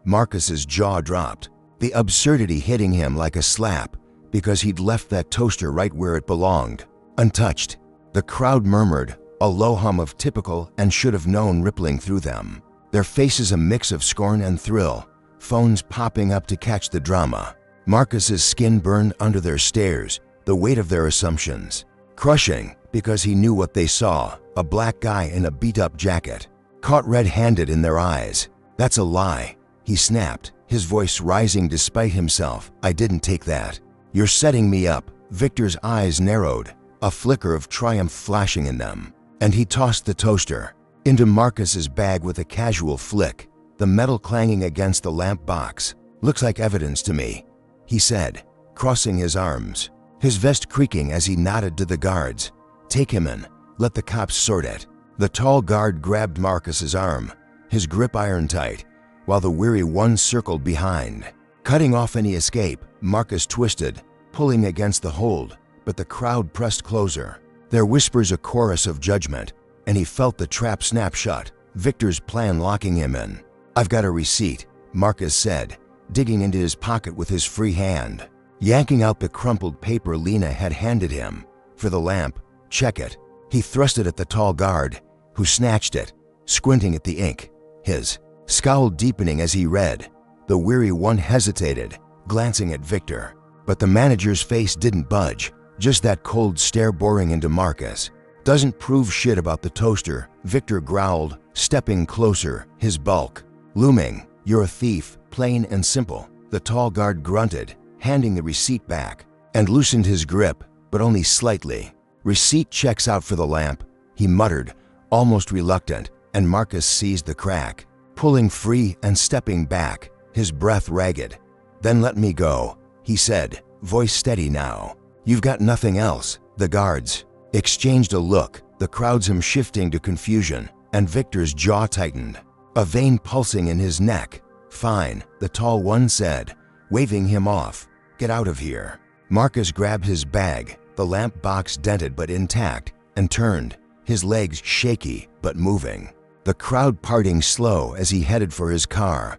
Marcus's jaw dropped, the absurdity hitting him like a slap, because he'd left that toaster right where it belonged, untouched. The crowd murmured, a low hum of typical and should have known rippling through them, their faces a mix of scorn and thrill, phones popping up to catch the drama. Marcus's skin burned under their stares, the weight of their assumptions, crushing because he knew what they saw, a black guy in a beat-up jacket, caught red-handed in their eyes. "That's a lie," he snapped, his voice rising despite himself. "I didn't take that." "You're setting me up." Victor's eyes narrowed, a flicker of triumph flashing in them, and he tossed the toaster into Marcus's bag with a casual flick, the metal clanging against the lamp box. "Looks like evidence to me," he said, crossing his arms, his vest creaking as he nodded to the guards. "Take him in. Let the cops sort it." The tall guard grabbed Marcus's arm, his grip iron tight, while the weary one circled behind, cutting off any escape. Marcus twisted, pulling against the hold, but the crowd pressed closer, their whispers a chorus of judgment, and he felt the trap snap shut, Victor's plan locking him in. "I've got a receipt," Marcus said, digging into his pocket with his free hand, yanking out the crumpled paper Lena had handed him. "For the lamp. Check it." He thrust it at the tall guard, who snatched it, squinting at the ink, his scowl deepening as he read. The weary one hesitated, glancing at Victor, but the manager's face didn't budge, just that cold stare boring into Marcus. "Doesn't prove shit about the toaster," Victor growled, stepping closer, his bulk looming. "You're a thief, plain and simple." The tall guard grunted, handing the receipt back, and loosened his grip, but only slightly. "Receipt checks out for the lamp," he muttered, almost reluctant, and Marcus seized the crack, pulling free and stepping back, his breath ragged. "Then let me go," he said, voice steady now. "You've got nothing else." The guards exchanged a look, the crowd's him shifting to confusion, and Victor's jaw tightened, a vein pulsing in his neck. "Fine," the tall one said, waving him off. "Get out of here." Marcus grabbed his bag, the lamp box dented but intact, and turned, his legs shaky but moving, the crowd parting slow as he headed for his car.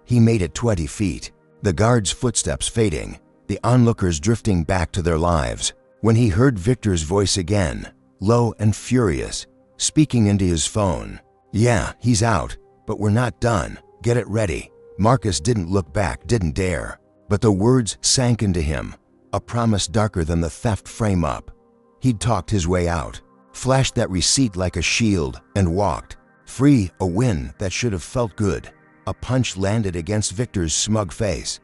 He made it 20 feet, the guard's footsteps fading, the onlookers drifting back to their lives, when he heard Victor's voice again, low and furious, speaking into his phone. "Yeah, he's out, but we're not done. Get it ready." Marcus didn't look back, didn't dare, but the words sank into him, a promise darker than the theft frame-up. He'd talked his way out, flashed that receipt like a shield, and walked, free, a win that should have felt good. A punch landed against Victor's smug face,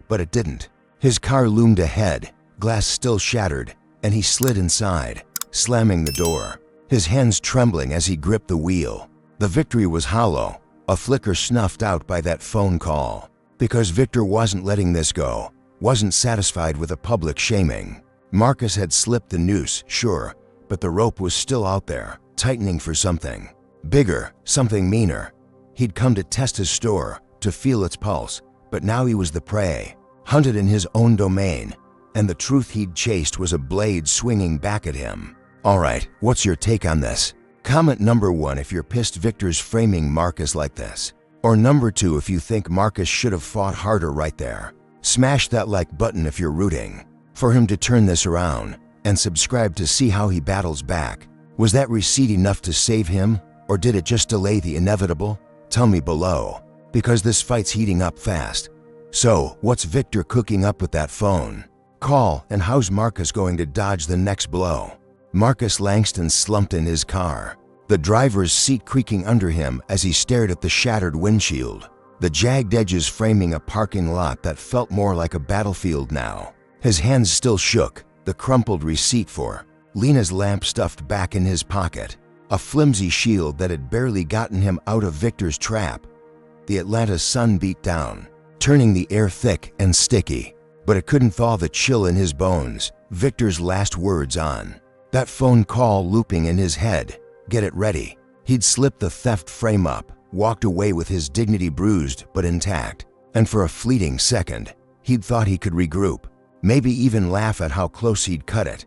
but it didn't. His car loomed ahead, glass still shattered, and he slid inside, slamming the door, his hands trembling as he gripped the wheel. The victory was hollow, a flicker snuffed out by that phone call. Because Victor wasn't letting this go, wasn't satisfied with a public shaming. Marcus had slipped the noose, sure, but the rope was still out there, tightening for something bigger, something meaner. He'd come to test his store, to feel its pulse, but now he was the prey, hunted in his own domain, and the truth he'd chased was a blade swinging back at him. All right, what's your take on this? Comment number 1 if you're pissed Victor's framing Marcus like this. Or number 2 if you think Marcus should have fought harder right there. Smash that like button if you're rooting for him to turn this around, and subscribe to see how he battles back. Was that receipt enough to save him, or did it just delay the inevitable? Tell me below, because this fight's heating up fast. So, what's Victor cooking up with that phone call, and how's Marcus going to dodge the next blow? Marcus Langston slumped in his car, the driver's seat creaking under him as he stared at the shattered windshield, the jagged edges framing a parking lot that felt more like a battlefield now. His hands still shook, the crumpled receipt for Lena's lamp stuffed back in his pocket, a flimsy shield that had barely gotten him out of Victor's trap. The Atlanta sun beat down, turning the air thick and sticky, but it couldn't thaw the chill in his bones. Victor's last words on that phone call looping in his head. Get it ready. He'd slipped the theft frame up, walked away with his dignity bruised but intact, and for a fleeting second, he'd thought he could regroup, maybe even laugh at how close he'd cut it.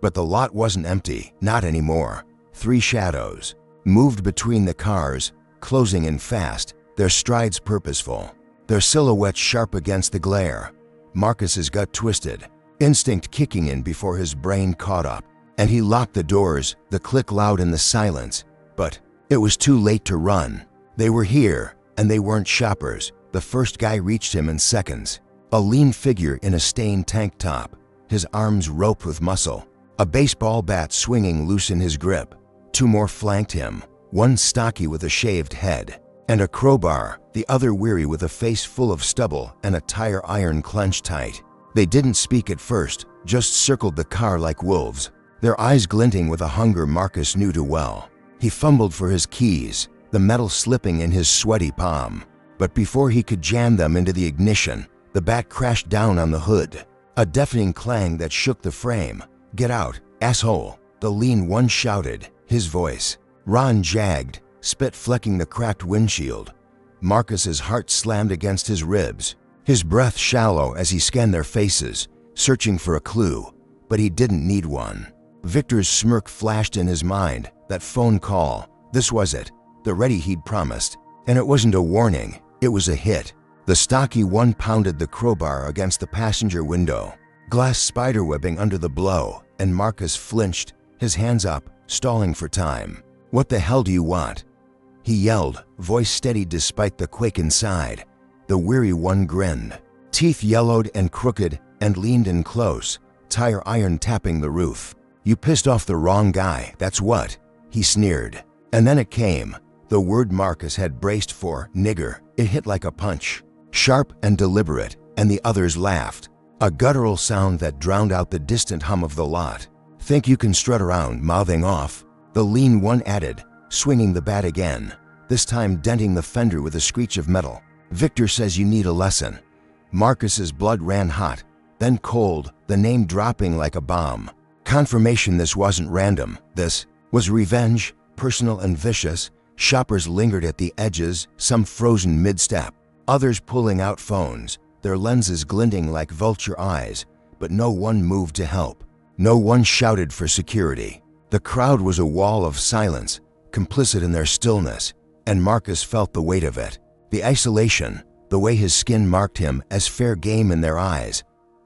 But the lot wasn't empty, not anymore. 3 shadows moved between the cars, closing in fast, their strides purposeful, their silhouettes sharp against the glare. Marcus's gut twisted, instinct kicking in before his brain caught up, and he locked the doors, the click loud in the silence. But it was too late to run. They were here, and they weren't shoppers. The first guy reached him in seconds, a lean figure in a stained tank top, his arms roped with muscle, a baseball bat swinging loose in his grip. 2 more flanked him, one stocky with a shaved head and a crowbar, the other weary with a face full of stubble and a tire iron clenched tight. They didn't speak at first, just circled the car like wolves, their eyes glinting with a hunger Marcus knew too well. He fumbled for his keys, the metal slipping in his sweaty palm. But before he could jam them into the ignition, the bat crashed down on the hood, a deafening clang that shook the frame. "Get out, asshole," the lean one shouted, his voice raw and jagged, spit flecking the cracked windshield. Marcus's heart slammed against his ribs, his breath shallow as he scanned their faces, searching for a clue, but he didn't need one. Victor's smirk flashed in his mind, that phone call, this was it, the ready he'd promised. And it wasn't a warning, it was a hit. The stocky one pounded the crowbar against the passenger window, glass spiderwebbing under the blow, and Marcus flinched, his hands up, stalling for time. "What the hell do you want?" he yelled, voice steady despite the quake inside. The weary one grinned, teeth yellowed and crooked, and leaned in close, tire iron tapping the roof. "You pissed off the wrong guy, that's what," he sneered. And then it came, the word Marcus had braced for, nigger. It hit like a punch, sharp and deliberate, and the others laughed, a guttural sound that drowned out the distant hum of the lot. "Think you can strut around mouthing off?" the lean one added, swinging the bat again, this time denting the fender with a screech of metal. "Victor says you need a lesson." Marcus's blood ran hot, then cold, the name dropping like a bomb. Confirmation this wasn't random. This was revenge, personal and vicious. Shoppers lingered at the edges, some frozen mid-step, others pulling out phones, their lenses glinting like vulture eyes, but no one moved to help. No one shouted for security. The crowd was a wall of silence, complicit in their stillness, and Marcus felt the weight of it. The isolation, the way his skin marked him as fair game in their eyes.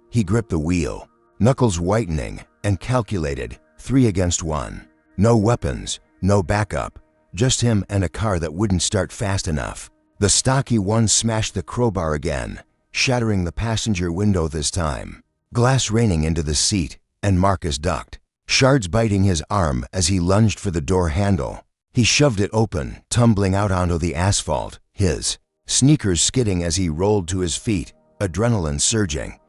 He gripped the wheel, knuckles whitening, and calculated, 3 against 1. No weapons, no backup, just him and a car that wouldn't start fast enough. The stocky one smashed the crowbar again, shattering the passenger window this time. Glass raining into the seat, and Marcus ducked, shards biting his arm as he lunged for the door handle. He shoved it open, tumbling out onto the asphalt, his sneakers skidding as he rolled to his feet, adrenaline surging.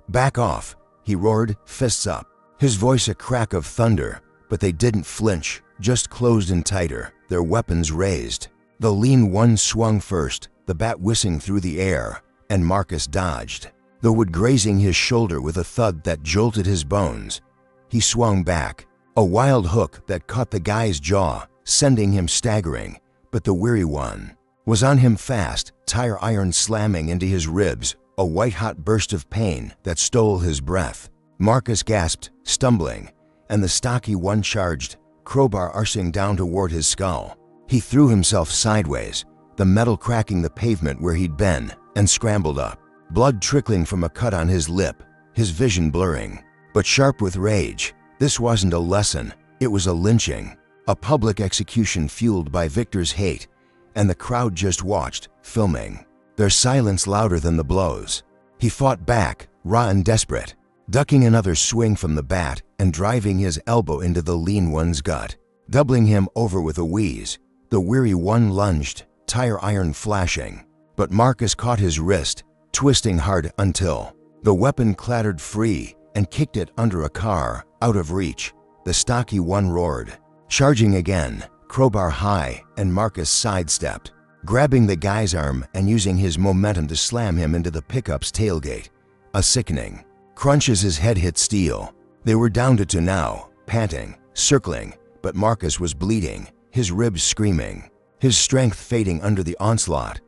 "Back off," he roared, fists up. His voice a crack of thunder, but they didn't flinch, just closed in tighter, their weapons raised. The lean one swung first, the bat whizzing through the air, and Marcus dodged. The wood grazing his shoulder with a thud that jolted his bones. He swung back, a wild hook that caught the guy's jaw, sending him staggering, but the weary one was on him fast, tire iron slamming into his ribs, a white-hot burst of pain that stole his breath. Marcus gasped, stumbling, and the stocky one charged, crowbar arcing down toward his skull. He threw himself sideways, the metal cracking the pavement where he'd been, and scrambled up, blood trickling from a cut on his lip, his vision blurring. But sharp with rage, this wasn't a lesson, it was a lynching, a public execution fueled by Victor's hate, and the crowd just watched, filming, their silence louder than the blows. He fought back, raw and desperate, ducking another swing from the bat and driving his elbow into the lean one's gut, doubling him over with a wheeze. The weary one lunged, tire iron flashing, but Marcus caught his wrist, twisting hard until the weapon clattered free and kicked it under a car, out of reach. The stocky one roared, charging again, crowbar high, and Marcus sidestepped, grabbing the guy's arm and using his momentum to slam him into the pickup's tailgate. A sickening crunch as his head hit steel. They were down to two now, panting, circling, but Marcus was bleeding, his ribs screaming, his strength fading under the onslaught.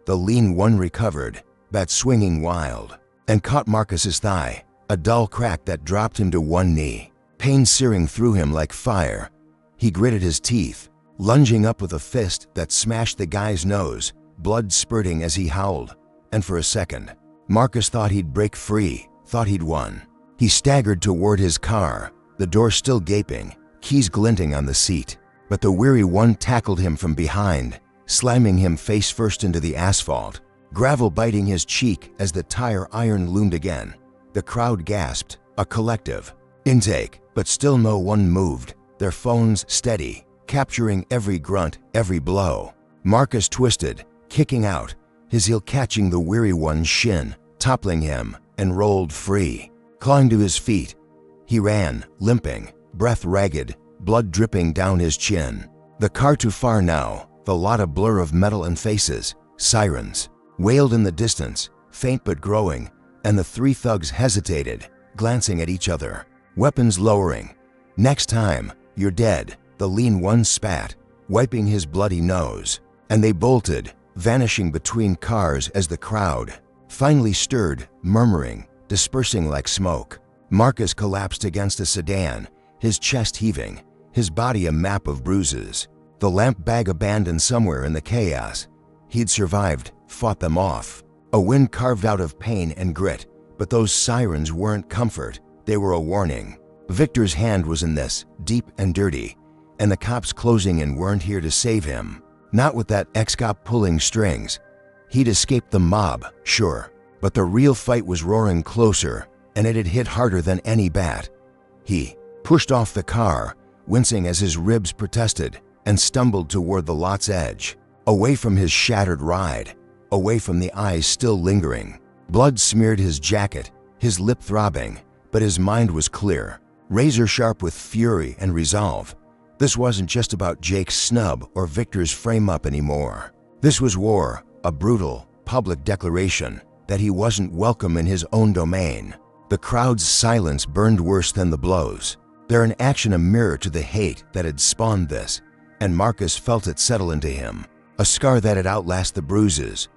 The lean one recovered, bat swinging wild, and caught Marcus's thigh, a dull crack that dropped him to one knee, pain searing through him like fire. He gritted his teeth, lunging up with a fist that smashed the guy's nose, blood spurting as he howled, and for a second, Marcus thought he'd break free, thought he'd won. He staggered toward his car, the door still gaping, keys glinting on the seat, but the weary one tackled him from behind, slamming him face first into the asphalt, gravel biting his cheek as the tire iron loomed again. The crowd gasped, a collective intake, but still no one moved, their phones steady, capturing every grunt, every blow. Marcus twisted, kicking out, his heel catching the weary one's shin, toppling him, and rolled free. Clawing to his feet, he ran, limping, breath ragged, blood dripping down his chin. The car too far now, the lot a blur of metal and faces, sirens wailed in the distance, faint but growing, and the three thugs hesitated, glancing at each other, weapons lowering. Next time, you're dead, the lean one spat, wiping his bloody nose, and they bolted, vanishing between cars as the crowd finally stirred, murmuring, dispersing like smoke. Marcus collapsed against a sedan, his chest heaving, his body a map of bruises, the lamp bag abandoned somewhere in the chaos. He'd survived, fought them off, a win carved out of pain and grit, but those sirens weren't comfort, they were a warning. Victor's hand was in this, deep and dirty, and the cops closing in weren't here to save him. Not with that ex-cop pulling strings. He'd escaped the mob, sure, but the real fight was roaring closer, and it had hit harder than any bat. He pushed off the car, wincing as his ribs protested, and stumbled toward the lot's edge, away from his shattered ride, away from the eyes still lingering. Blood smeared his jacket, his lip throbbing, but his mind was clear, razor sharp with fury and resolve. This wasn't just about Jake's snub or Victor's frame-up anymore. This was war, a brutal, public declaration that he wasn't welcome in his own domain. The crowd's silence burned worse than the blows, their inaction a mirror to the hate that had spawned this, and Marcus felt it settle into him, a scar that had outlasted the bruises.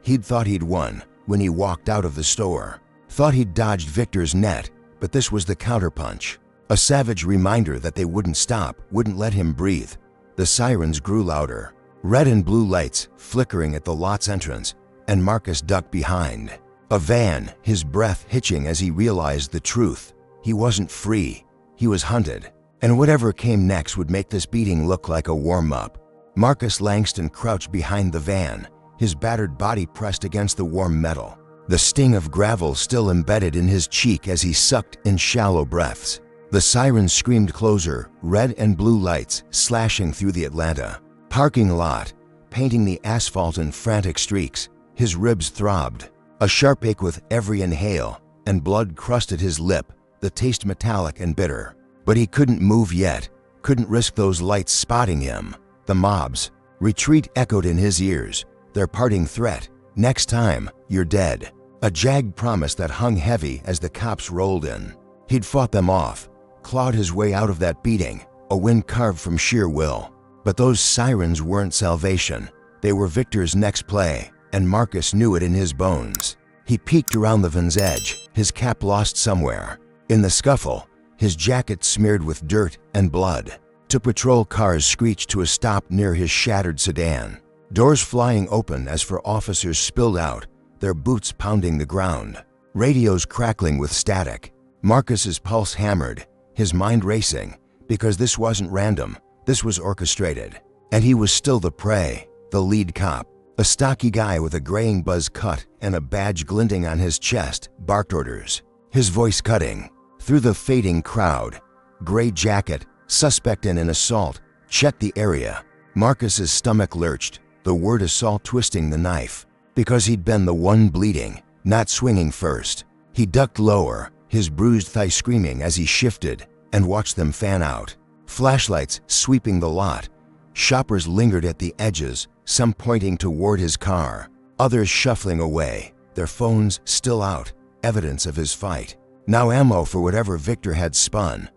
He'd thought he'd won when he walked out of the store, thought he'd dodged Victor's net, but this was the counterpunch, a savage reminder that they wouldn't stop, wouldn't let him breathe. The sirens grew louder, red and blue lights flickering at the lot's entrance, and Marcus ducked behind a van, his breath hitching as he realized the truth. He wasn't free, he was hunted, and whatever came next would make this beating look like a warm-up. Marcus Langston crouched behind the van, his battered body pressed against the warm metal, the sting of gravel still embedded in his cheek as he sucked in shallow breaths. The sirens screamed closer, red and blue lights slashing through the Atlanta parking lot, painting the asphalt in frantic streaks. His ribs throbbed, a sharp ache with every inhale, and blood crusted his lip, the taste metallic and bitter. But he couldn't move yet, couldn't risk those lights spotting him. The mob's retreat echoed in his ears, their parting threat, "Next time, you're dead." A jagged promise that hung heavy as the cops rolled in. He'd fought them off, clawed his way out of that beating, a win carved from sheer will. But those sirens weren't salvation. They were Victor's next play, and Marcus knew it in his bones. He peeked around the van's edge, his cap lost somewhere. In the scuffle, his jacket smeared with dirt and blood. Two patrol cars screeched to a stop near his shattered sedan. Doors flying open as for officers spilled out, their boots pounding the ground. Radios crackling with static. Marcus's pulse hammered, his mind racing, because this wasn't random, this was orchestrated. And he was still the prey, the lead cop. A stocky guy with a graying buzz cut and a badge glinting on his chest barked orders, his voice cutting through the fading crowd. Gray jacket, suspect in an assault, check the area. Marcus's stomach lurched, the word assault twisting the knife, because he'd been the one bleeding, not swinging first. He ducked lower, his bruised thigh screaming as he shifted, and watched them fan out. Flashlights sweeping the lot. Shoppers lingered at the edges, some pointing toward his car, others shuffling away, their phones still out, evidence of his fight. Now ammo for whatever Victor had spun.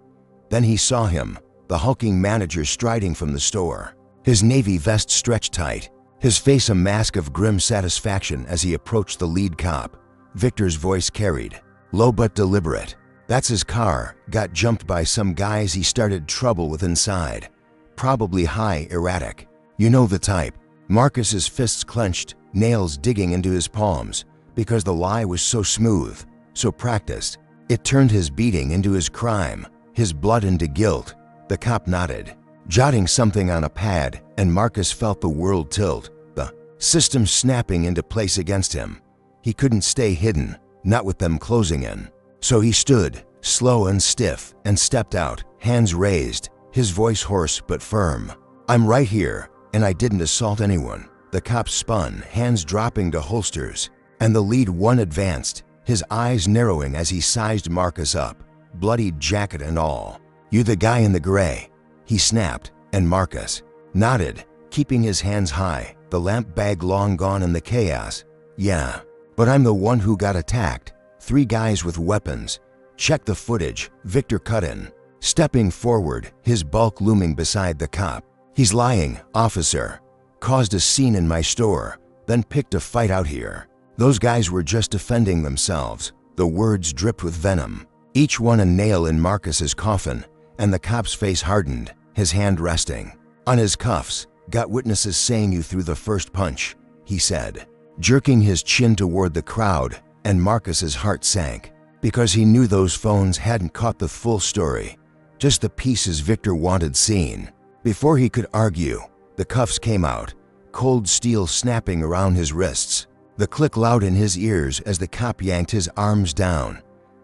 Then he saw him, the hulking manager striding from the store, his navy vest stretched tight, his face a mask of grim satisfaction as he approached the lead cop. Victor's voice carried, low but deliberate. "That's his car, got jumped by some guys he started trouble with inside. Probably high, erratic. You know the type." Marcus's fists clenched, nails digging into his palms, because the lie was so smooth, so practiced. It turned his beating into his crime, his blood into guilt. The cop nodded, jotting something on a pad, and Marcus felt the world tilt, the system snapping into place against him. He couldn't stay hidden, not with them closing in. So he stood, slow and stiff, and stepped out, hands raised, his voice hoarse but firm. "I'm right here, and I didn't assault anyone." The cop spun, hands dropping to holsters, and the lead one advanced, his eyes narrowing as he sized Marcus up, bloodied jacket and all. "You the guy in the gray?" he snapped, and Marcus nodded, keeping his hands high, the lamp bag long gone in the chaos. "Yeah, but I'm the one who got attacked. 3 guys with weapons. Check the footage," Victor cut in, stepping forward, his bulk looming beside the cop. "He's lying, officer. Caused a scene in my store, then picked a fight out here. Those guys were just defending themselves." The words dripped with venom, each one a nail in Marcus's coffin, and the cop's face hardened, his hand resting on his cuffs. "Got witnesses saying you threw the first punch," he said, jerking his chin toward the crowd, and Marcus's heart sank, because he knew those phones hadn't caught the full story, just the pieces Victor wanted seen. Before he could argue, the cuffs came out, cold steel snapping around his wrists, the click loud in his ears as the cop yanked his arms down.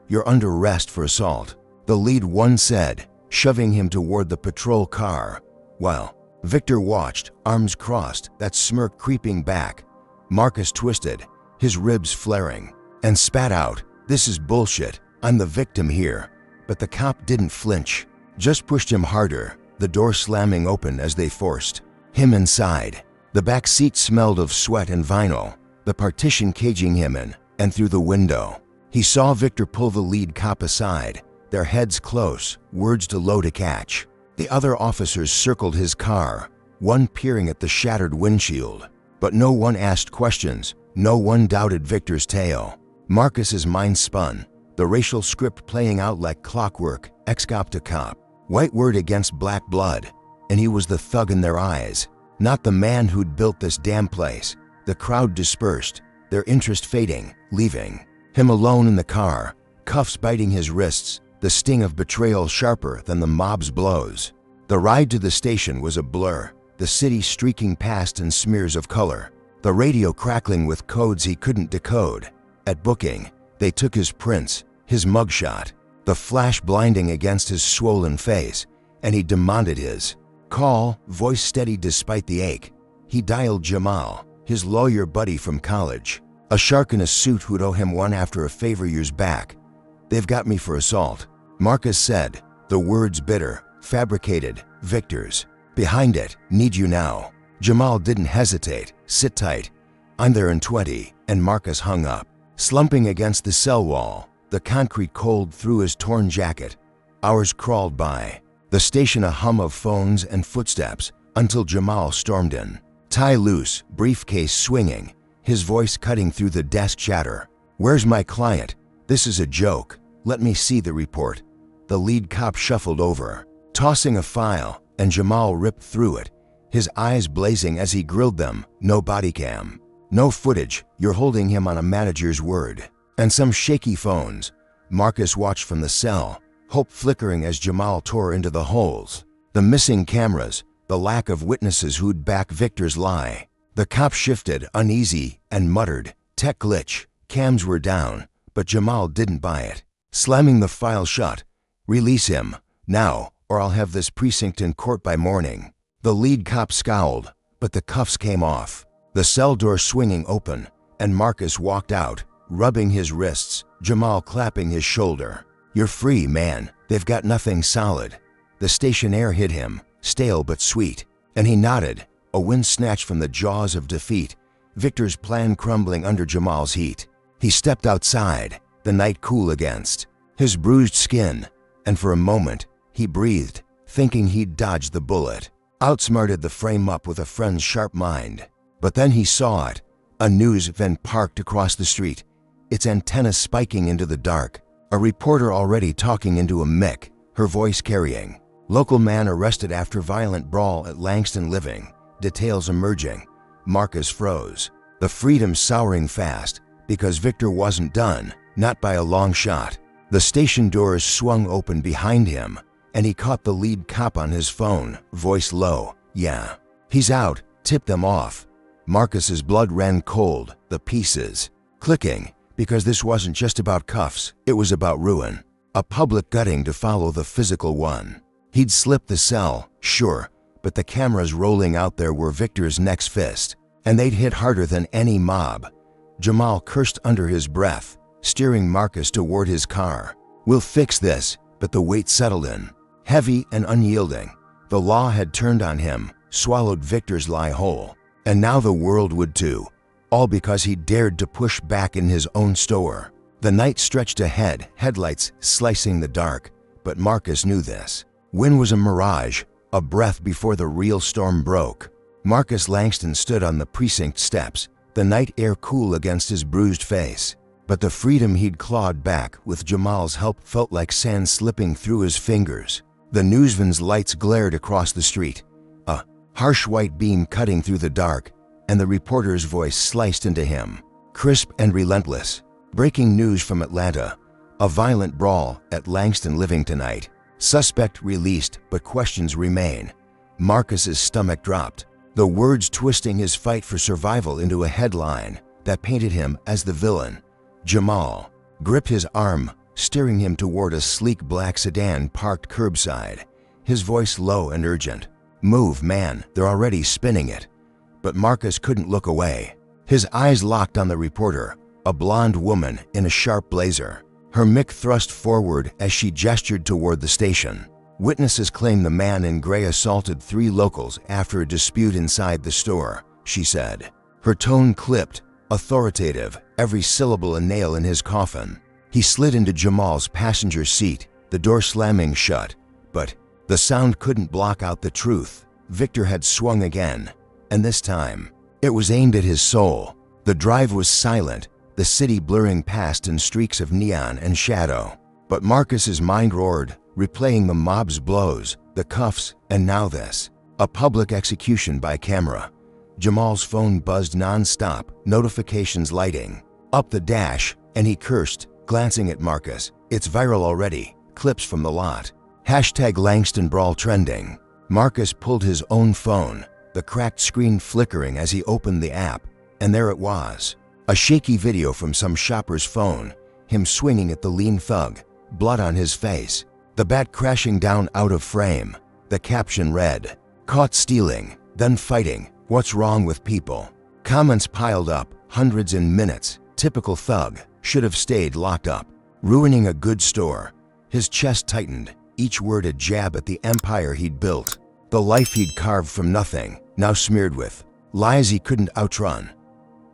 "You're under arrest for assault," the lead one said, shoving him toward the patrol car, while Victor watched, arms crossed, that smirk creeping back. Marcus twisted, his ribs flaring, and spat out, "This is bullshit. I'm the victim here." But the cop didn't flinch, just pushed him harder, the door slamming open as they forced him inside. The back seat smelled of sweat and vinyl, the partition caging him in, and through the window. He saw Victor pull the lead cop aside, their heads close, words too low to catch. The other officers circled his car, one peering at the shattered windshield. But no one asked questions, no one doubted Victor's tale. Marcus's mind spun, the racial script playing out like clockwork, ex-cop to cop. White word against black blood, and he was the thug in their eyes, not the man who'd built this damn place. The crowd dispersed, their interest fading, leaving him alone in the car, cuffs biting his wrists, the sting of betrayal sharper than the mob's blows. The ride to the station was a blur, the city streaking past in smears of color, the radio crackling with codes he couldn't decode. At booking, they took his prints, his mugshot, the flash blinding against his swollen face, and he demanded his call, voice steady despite the ache. He dialed Jamal, his lawyer buddy from college. A shark in a suit who'd owe him one after a favor years back. They've got me for assault, Marcus said, the words bitter, fabricated, Victor's. Behind it, need you now. Jamal didn't hesitate. Sit tight. I'm there in 20, and Marcus hung up. Slumping against the cell wall, the concrete cold through his torn jacket. Hours crawled by, the station a hum of phones and footsteps, until Jamal stormed in. Tie loose, briefcase swinging, his voice cutting through the desk chatter. Where's my client? This is a joke. Let me see the report. The lead cop shuffled over, tossing a file, and Jamal ripped through it, his eyes blazing as he grilled them. No body cam. No footage. You're holding him on a manager's word. And some shaky phones. Marcus watched from the cell, hope flickering as Jamal tore into the holes. The missing cameras, the lack of witnesses who'd back Victor's lie. The cop shifted, uneasy, and muttered, tech glitch. Cams were down, but Jamal didn't buy it. Slamming the file shut. Release him, now, or I'll have this precinct in court by morning. The lead cop scowled, but the cuffs came off. The cell door swinging open, and Marcus walked out, rubbing his wrists, Jamal clapping his shoulder. You're free, man. They've got nothing solid. The station air hit him, stale but sweet, and he nodded, a wind snatched from the jaws of defeat, Victor's plan crumbling under Jamal's heat. He stepped outside, the night cool against his bruised skin, and for a moment, he breathed, thinking he'd dodged the bullet, outsmarted the frame-up with a friend's sharp mind. But then he saw it, a news van parked across the street, its antenna spiking into the dark, a reporter already talking into a mic, her voice carrying. Local man arrested after violent brawl at Langston living, details emerging. Marcus froze, the freedom souring fast, because Victor wasn't done, not by a long shot. The station doors swung open behind him, and he caught the lead cop on his phone, voice low. Yeah, he's out, tip them off. Marcus's blood ran cold, the pieces clicking, because this wasn't just about cuffs, it was about ruin. A public gutting to follow the physical one. He'd slipped the cell, sure, but the cameras rolling out there were Victor's next fist, and they'd hit harder than any mob. Jamal cursed under his breath, steering Marcus toward his car. We'll fix this, but the weight settled in. Heavy and unyielding, the law had turned on him, swallowed Victor's lie whole. And now the world would too, all because he dared to push back in his own store. The night stretched ahead, headlights slicing the dark, but Marcus knew this. Wind was a mirage, a breath before the real storm broke. Marcus Langston stood on the precinct steps, the night air cool against his bruised face. But the freedom he'd clawed back with Jamal's help felt like sand slipping through his fingers. The newsvan's lights glared across the street, a harsh white beam cutting through the dark, and the reporter's voice sliced into him, crisp and relentless. Breaking news from Atlanta. A violent brawl at Langston living tonight. Suspect released, but questions remain. Marcus's stomach dropped, the words twisting his fight for survival into a headline that painted him as the villain. Jamal gripped his arm, steering him toward a sleek black sedan parked curbside, his voice low and urgent. Move, man, they're already spinning it. But Marcus couldn't look away. His eyes locked on the reporter, a blonde woman in a sharp blazer. Her mic thrust forward as she gestured toward the station. Witnesses claim the man in gray assaulted 3 locals after a dispute inside the store, she said. Her tone clipped, authoritative, every syllable a nail in his coffin. He slid into Jamal's passenger seat, the door slamming shut, but the sound couldn't block out the truth. Victor had swung again, and this time, it was aimed at his soul. The drive was silent, the city blurring past in streaks of neon and shadow. But Marcus's mind roared, replaying the mob's blows, the cuffs, and now this. A public execution by camera. Jamal's phone buzzed non-stop, notifications lighting. Up the dash, and he cursed, glancing at Marcus. It's viral already. Clips from the lot. Hashtag Langston Brawl trending. Marcus pulled his own phone, the cracked screen flickering as he opened the app, and there it was. A shaky video from some shopper's phone, him swinging at the lean thug, blood on his face. The bat crashing down out of frame. The caption read, "Caught stealing, then fighting. What's wrong with people?" Comments piled up, hundreds in minutes. Typical thug, should have stayed locked up. Ruining a good store. His chest tightened, each word a jab at the empire he'd built. The life he'd carved from nothing, now smeared with lies he couldn't outrun.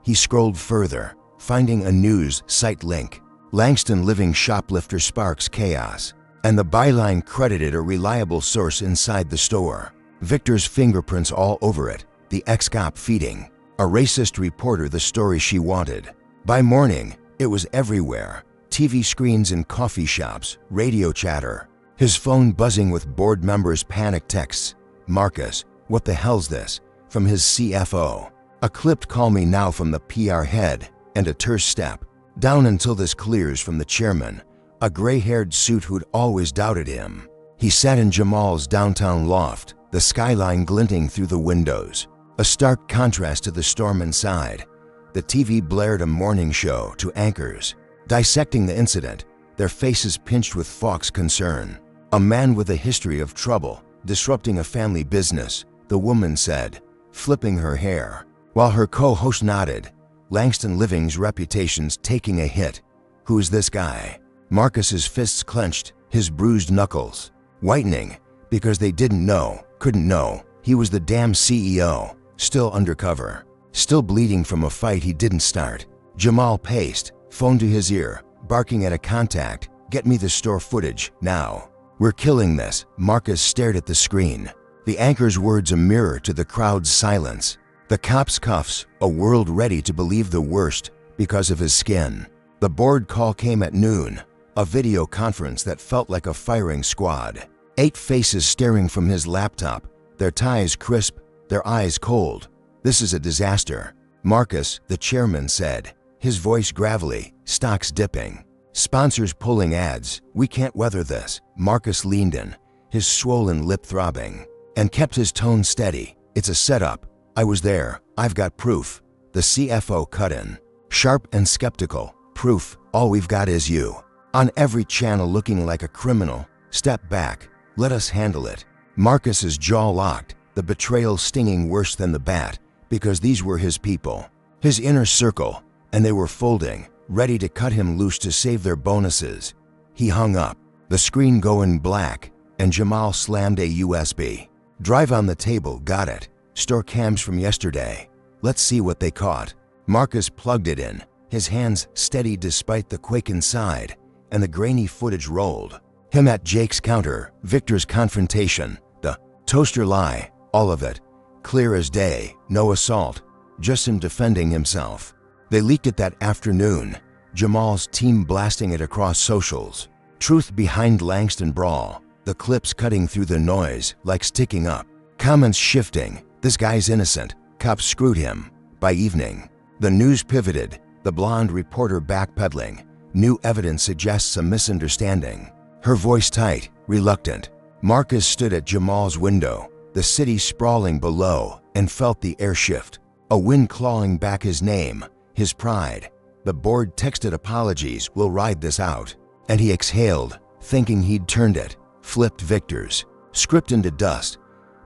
He scrolled further, finding a news site link. Langston living shoplifter sparks chaos. And the byline credited a reliable source inside the store. Victor's fingerprints all over it, the ex-cop feeding a racist reporter the story she wanted. By morning, it was everywhere. TV screens in coffee shops, radio chatter. His phone buzzing with board members' panic texts. "Marcus, what the hell's this?" from his CFO. A clipped "call me now" from the PR head, and a terse step. Down until this clears from the chairman, a gray-haired suit who'd always doubted him. He sat in Jamal's downtown loft, the skyline glinting through the windows. A stark contrast to the storm inside. The TV blared a morning show to anchors, dissecting the incident, their faces pinched with Fox concern. A man with a history of trouble, disrupting a family business, the woman said, flipping her hair, while her co-host nodded. Langston Living's reputation's taking a hit. Who's this guy? Marcus's fists clenched, his bruised knuckles whitening, because they couldn't know. He was the damn CEO, still undercover, still bleeding from a fight he didn't start. Jamal paced, phone to his ear, barking at a contact, "Get me the store footage, now. We're killing this." Marcus stared at the screen, the anchor's words a mirror to the crowd's silence. The cop's cuffs, a world ready to believe the worst because of his skin. The board call came at noon, a video conference that felt like a firing squad. 8 faces staring from his laptop, their ties crisp, their eyes cold. "This is a disaster," Marcus, the chairman, said, his voice gravelly, stocks dipping. "Sponsors pulling ads. We can't weather this." Marcus leaned in, his swollen lip throbbing, and kept his tone steady. "It's a setup. I was there. I've got proof." The CFO cut in, sharp and skeptical. "Proof? All we've got is you. On every channel looking like a criminal. Step back. Let us handle it." Marcus's jaw locked, the betrayal stinging worse than the bat, because these were his people, his inner circle, and they were folding, ready to cut him loose to save their bonuses. He hung up, the screen going black, and Jamal slammed a USB drive on the table. "Got it. Store cams from yesterday. Let's see what they caught." Marcus plugged it in, his hands steady despite the quake inside, and the grainy footage rolled. Him at Jake's counter, Victor's confrontation, the toaster lie, all of it. Clear as day, no assault, just him defending himself. They leaked it that afternoon, Jamal's team blasting it across socials. Truth behind Langston brawl, the clips cutting through the noise like sticking up. Comments shifting, "This guy's innocent. Cops screwed him." By evening, the news pivoted, the blonde reporter backpedaling. "New evidence suggests a misunderstanding." Her voice tight, reluctant. Marcus stood at Jamal's window, the city sprawling below, and felt the air shift. A wind clawing back his name, his pride. The board texted apologies, "We'll ride this out." And he exhaled, thinking he'd turned it, flipped Victor's script into dust.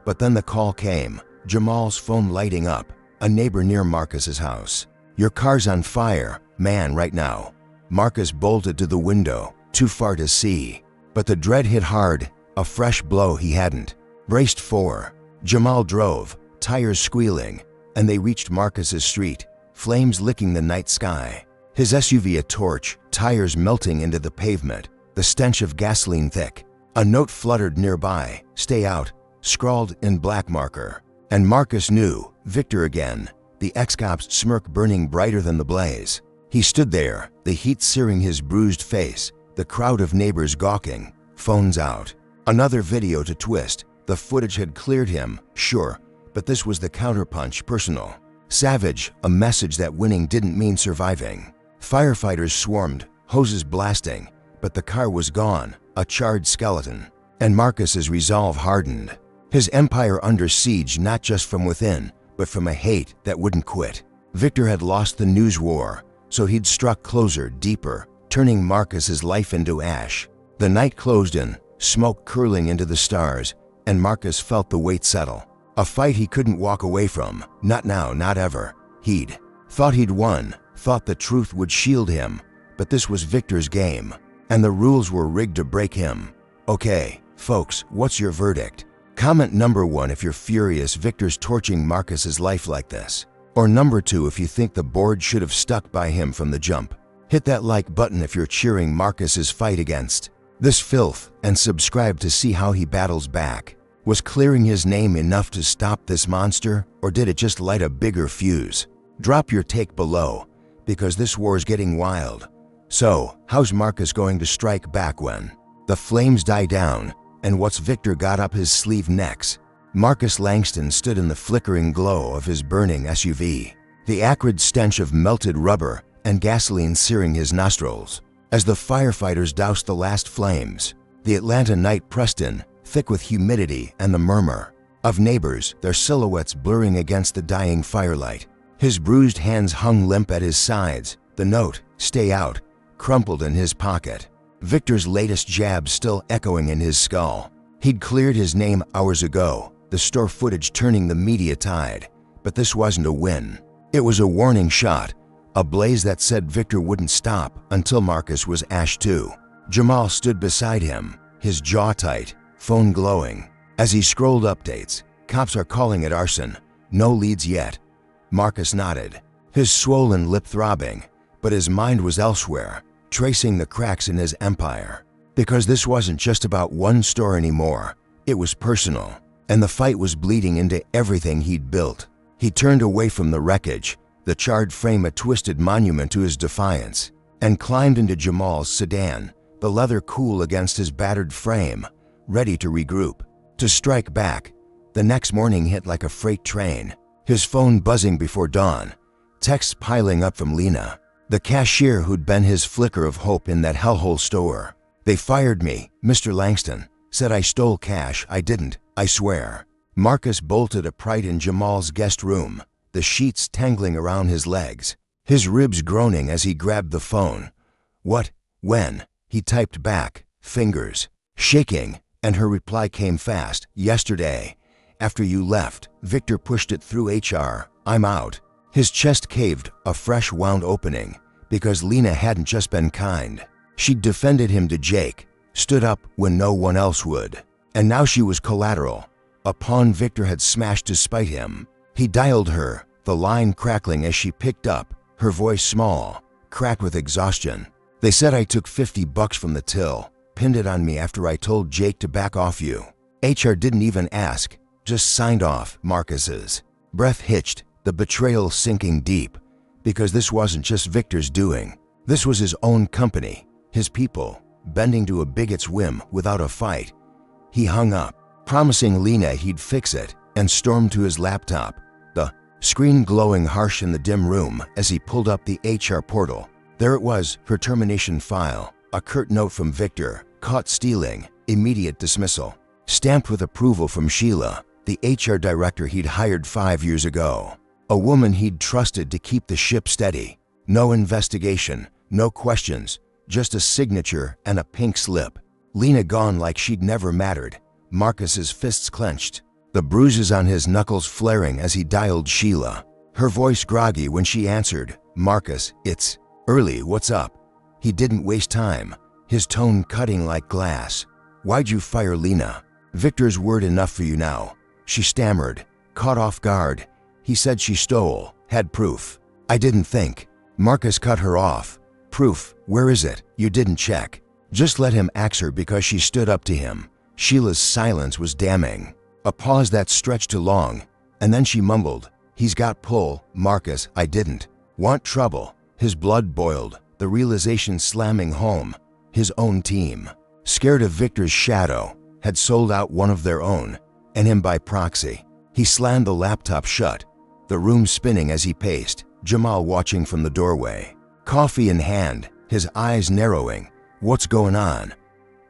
But then the call came, Jamal's phone lighting up, a neighbor near Marcus's house. "Your car's on fire, man, right now." Marcus bolted to the window, too far to see. But the dread hit hard, a fresh blow he hadn't braced for. Jamal drove, tires squealing, and they reached Marcus's street, flames licking the night sky. His SUV a torch, tires melting into the pavement, the stench of gasoline thick. A note fluttered nearby, "Stay out," scrawled in black marker. And Marcus knew, Victor again, the ex-cop's smirk burning brighter than the blaze. He stood there, the heat searing his bruised face, the crowd of neighbors gawking, phones out. Another video to twist. The footage had cleared him, sure, but this was the counterpunch, personal. Savage, a message that winning didn't mean surviving. Firefighters swarmed, hoses blasting, but the car was gone, a charred skeleton. And Marcus's resolve hardened. His empire under siege not just from within, but from a hate that wouldn't quit. Victor had lost the news war, so he'd struck closer, deeper, turning Marcus's life into ash. The night closed in, smoke curling into the stars, and Marcus felt the weight settle. A fight he couldn't walk away from, not now, not ever. He'd Thought he'd won, thought the truth would shield him, but this was Victor's game, and the rules were rigged to break him. Okay, folks, what's your verdict? Comment number 1 if you're furious Victor's torching Marcus's life like this. Or number 2 if you think the board should have stuck by him from the jump. Hit that like button if you're cheering Marcus's fight against this filth, and subscribe to see how he battles back. Was clearing his name enough to stop this monster, or did it just light a bigger fuse? Drop your take below, because this war's getting wild. So, how's Marcus going to strike back when the flames die down, and what's Victor got up his sleeve next? Marcus Langston stood in the flickering glow of his burning SUV, the acrid stench of melted rubber and gasoline searing his nostrils. As the firefighters doused the last flames, the Atlanta night pressed in, thick with humidity and the murmur of neighbors, their silhouettes blurring against the dying firelight. His bruised hands hung limp at his sides, the note, "Stay out," crumpled in his pocket. Victor's latest jab still echoing in his skull. He'd cleared his name hours ago, the store footage turning the media tide. But this wasn't a win. It was a warning shot, a blaze that said Victor wouldn't stop until Marcus was ash too. Jamal stood beside him, his jaw tight, phone glowing. As he scrolled updates, "Cops are calling it arson. No leads yet." Marcus nodded, his swollen lip throbbing, but his mind was elsewhere, tracing the cracks in his empire. Because this wasn't just about one store anymore, it was personal, and the fight was bleeding into everything he'd built. He turned away from the wreckage, the charred frame a twisted monument to his defiance, and climbed into Jamal's sedan, the leather cool against his battered frame, ready to regroup, to strike back. The next morning hit like a freight train, his phone buzzing before dawn, texts piling up from Lena, the cashier who'd been his flicker of hope in that hellhole store. "They fired me, Mr. Langston. Said I stole cash. I didn't, I swear." Marcus bolted upright in Jamal's guest room, the sheets tangling around his legs, his ribs groaning as he grabbed the phone. "What? When?" He typed back, fingers shaking, and her reply came fast. "Yesterday. After you left." Victor pushed it through HR. "I'm out." His chest caved, a fresh wound opening, because Lena hadn't just been kind. She'd defended him to Jake, stood up when no one else would. And now she was collateral, a pawn Victor had smashed to spite him. He dialed her, the line crackling as she picked up, her voice small, cracked with exhaustion. "They said I took $50 from the till, pinned it on me after I told Jake to back off you." HR didn't even ask, just signed off. Marcus's breath hitched, the betrayal sinking deep, because this wasn't just Victor's doing. This was his own company, his people, bending to a bigot's whim without a fight. He hung up, promising Lena he'd fix it, and stormed to his laptop, the screen glowing harsh in the dim room as he pulled up the HR portal. There it was, her termination file, a curt note from Victor, caught stealing, immediate dismissal, stamped with approval from Sheila, the HR director he'd hired 5 years ago, a woman he'd trusted to keep the ship steady. No investigation, no questions, just a signature and a pink slip. Lena gone like she'd never mattered. Marcus's fists clenched, the bruises on his knuckles flaring as he dialed Sheila, her voice groggy when she answered. "Marcus, it's early, what's up?" He didn't waste time, his tone cutting like glass. "Why'd you fire Lena?" "Victor's word enough for you now," she stammered, caught off guard. "He said she stole, had proof." "I didn't think." Marcus cut her off. "Proof? Where is it? You didn't check." Just let him axe her because she stood up to him. Sheila's silence was damning. A pause that stretched too long, and then she mumbled, "He's got pull, Marcus, I didn't want trouble." His blood boiled, the realization slamming home. His own team, scared of Victor's shadow, had sold out one of their own, and him by proxy. He slammed the laptop shut, the room spinning as he paced, Jamal watching from the doorway, coffee in hand, his eyes narrowing. "What's going on?"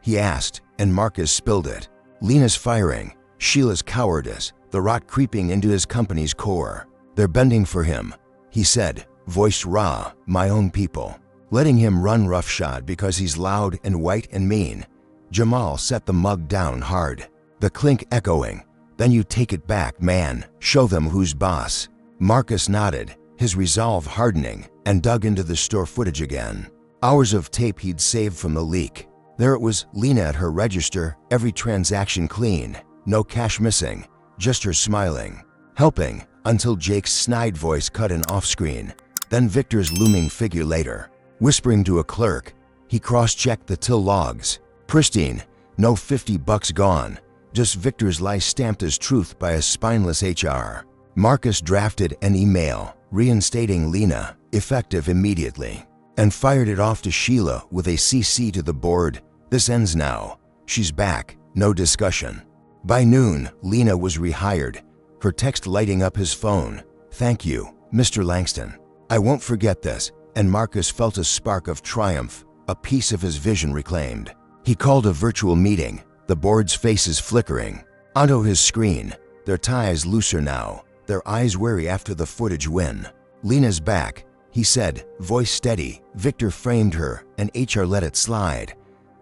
he asked, and Marcus spilled it. Lena's firing, Sheila's cowardice, the rot creeping into his company's core. "They're bending for him," he said, voice raw. "My own people. Letting him run roughshod because he's loud and white and mean." Jamal set the mug down hard, the clink echoing. "Then you take it back, man. Show them who's boss." Marcus nodded, his resolve hardening, and dug into the store footage again. Hours of tape he'd saved from the leak. There it was, Lena at her register, every transaction clean, no cash missing, just her smiling, helping, until Jake's snide voice cut in off-screen, then Victor's looming figure later. Whispering to a clerk, he cross-checked the till logs. Pristine, no $50 gone, just Victor's lie stamped as truth by a spineless HR. Marcus drafted an email, reinstating Lena, effective immediately, and fired it off to Sheila with a CC to the board. This ends now. She's back, no discussion. By noon, Lena was rehired, her text lighting up his phone. Thank you, Mr. Langston. I won't forget this, and Marcus felt a spark of triumph, a piece of his vision reclaimed. He called a virtual meeting, the board's faces flickering. Onto his screen, their ties looser now, their eyes wary after the footage win. Lena's back, he said, voice steady. Victor framed her, and HR let it slide.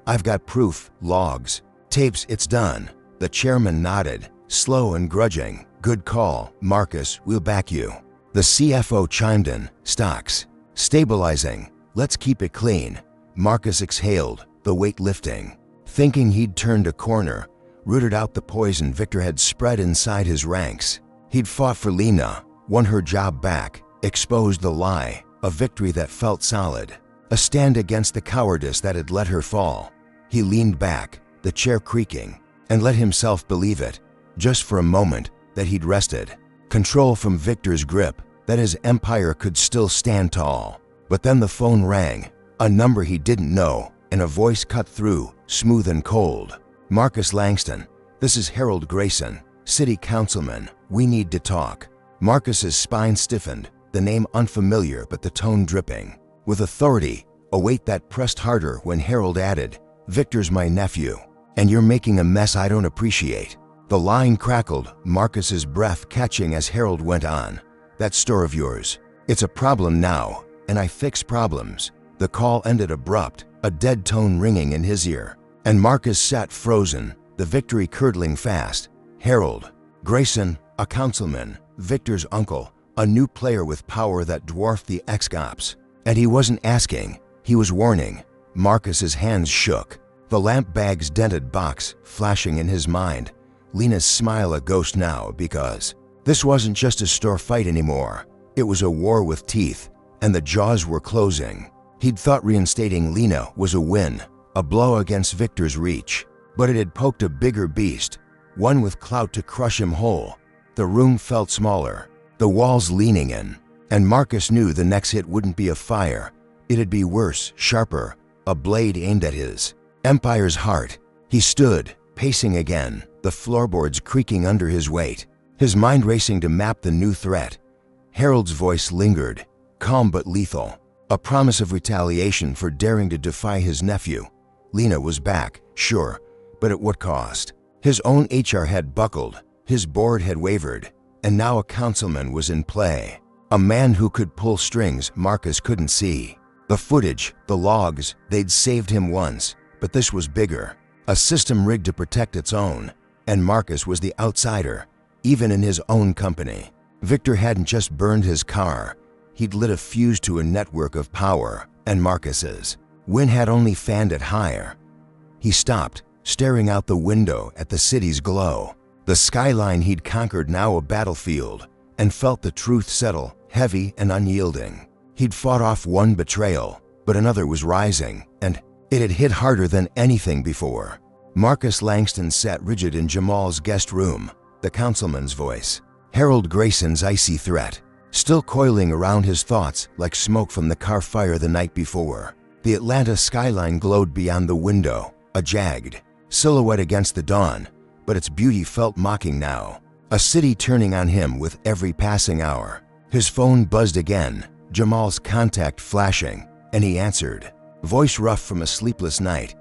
I've got proof, logs, tapes, it's done. The chairman nodded, slow and grudging. Good call, Marcus, we'll back you. The CFO chimed in, stocks, stabilizing, let's keep it clean. Marcus exhaled, the weight lifting. Thinking he'd turned a corner, rooted out the poison Victor had spread inside his ranks. He'd fought for Lena, won her job back, exposed the lie, a victory that felt solid, a stand against the cowardice that had let her fall. He leaned back, the chair creaking, and let himself believe it, just for a moment, that he'd rested. Control from Victor's grip, that his empire could still stand tall. But then the phone rang, a number he didn't know, and a voice cut through, smooth and cold. Marcus Langston, this is Harold Grayson, city councilman, we need to talk. Marcus's spine stiffened, the name unfamiliar but the tone dripping. With authority, a weight that pressed harder when Harold added, Victor's my nephew, and you're making a mess I don't appreciate. The line crackled, Marcus's breath catching as Harold went on. That store of yours, it's a problem now, and I fix problems. The call ended abrupt, a dead tone ringing in his ear, and Marcus sat frozen, the victory curdling fast. Harold Grayson, a councilman, Victor's uncle, a new player with power that dwarfed the ex-cops. And he wasn't asking, he was warning. Marcus's hands shook, the lamp bag's dented box flashing in his mind. Lena's smile a ghost now, because this wasn't just a store fight anymore. It was a war with teeth, and the jaws were closing. He'd thought reinstating Lena was a win, a blow against Victor's reach, but it had poked a bigger beast, one with clout to crush him whole. The room felt smaller, the walls leaning in, and Marcus knew the next hit wouldn't be a fire. It'd be worse, sharper, a blade aimed at his empire's heart. He stood, pacing again, the floorboards creaking under his weight, his mind racing to map the new threat. Harold's voice lingered, calm but lethal, a promise of retaliation for daring to defy his nephew. Lena was back, sure, but at what cost? His own HR had buckled, his board had wavered, and now a councilman was in play. A man who could pull strings Marcus couldn't see. The footage, the logs, they'd saved him once, but this was bigger. A system rigged to protect its own, and Marcus was the outsider, even in his own company. Victor hadn't just burned his car, he'd lit a fuse to a network of power, and Marcus's wind had only fanned it higher. He stopped, staring out the window at the city's glow. The skyline he'd conquered now a battlefield, and felt the truth settle, heavy and unyielding. He'd fought off one betrayal, but another was rising, and it had hit harder than anything before. Marcus Langston sat rigid in Jamal's guest room, the councilman's voice, Harold Grayson's icy threat, still coiling around his thoughts like smoke from the car fire the night before. The Atlanta skyline glowed beyond the window, a jagged silhouette against the dawn, but its beauty felt mocking now. A city turning on him with every passing hour. His phone buzzed again, Jamal's contact flashing, and he answered, voice rough from a sleepless night.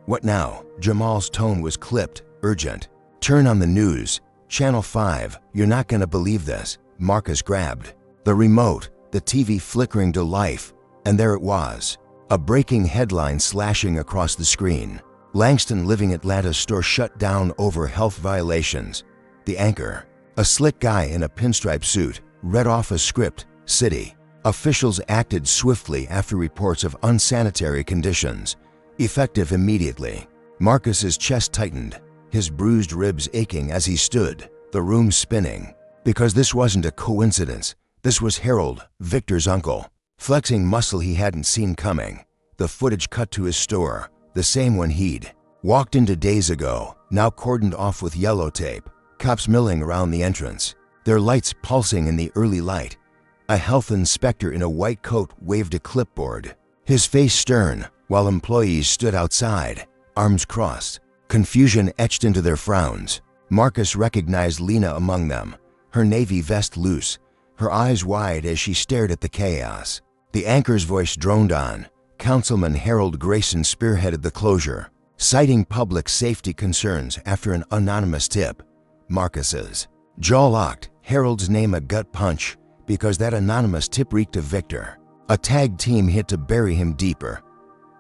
What now? Jamal's tone was clipped, urgent. Turn on the news. Channel 5, you're not gonna believe this. Marcus grabbed the remote, the TV flickering to life, and there it was. A breaking headline slashing across the screen. Langston living Atlanta store shut down over health violations. The anchor, a slick guy in a pinstripe suit, read off a script, City. Officials acted swiftly after reports of unsanitary conditions, effective immediately. Marcus's chest tightened, his bruised ribs aching as he stood, the room spinning. Because this wasn't a coincidence. This was Harold, Victor's uncle, flexing muscle he hadn't seen coming. The footage cut to his store, the same one he'd walked into days ago, now cordoned off with yellow tape, cops milling around the entrance, their lights pulsing in the early light. A health inspector in a white coat waved a clipboard, his face stern, while employees stood outside, arms crossed, confusion etched into their frowns. Marcus recognized Lena among them, her navy vest loose, her eyes wide as she stared at the chaos. The anchor's voice droned on. Councilman Harold Grayson spearheaded the closure, citing public safety concerns after an anonymous tip. Marcus's jaw locked, Harold's name a gut punch, because that anonymous tip reeked of Victor. A tag team hit to bury him deeper.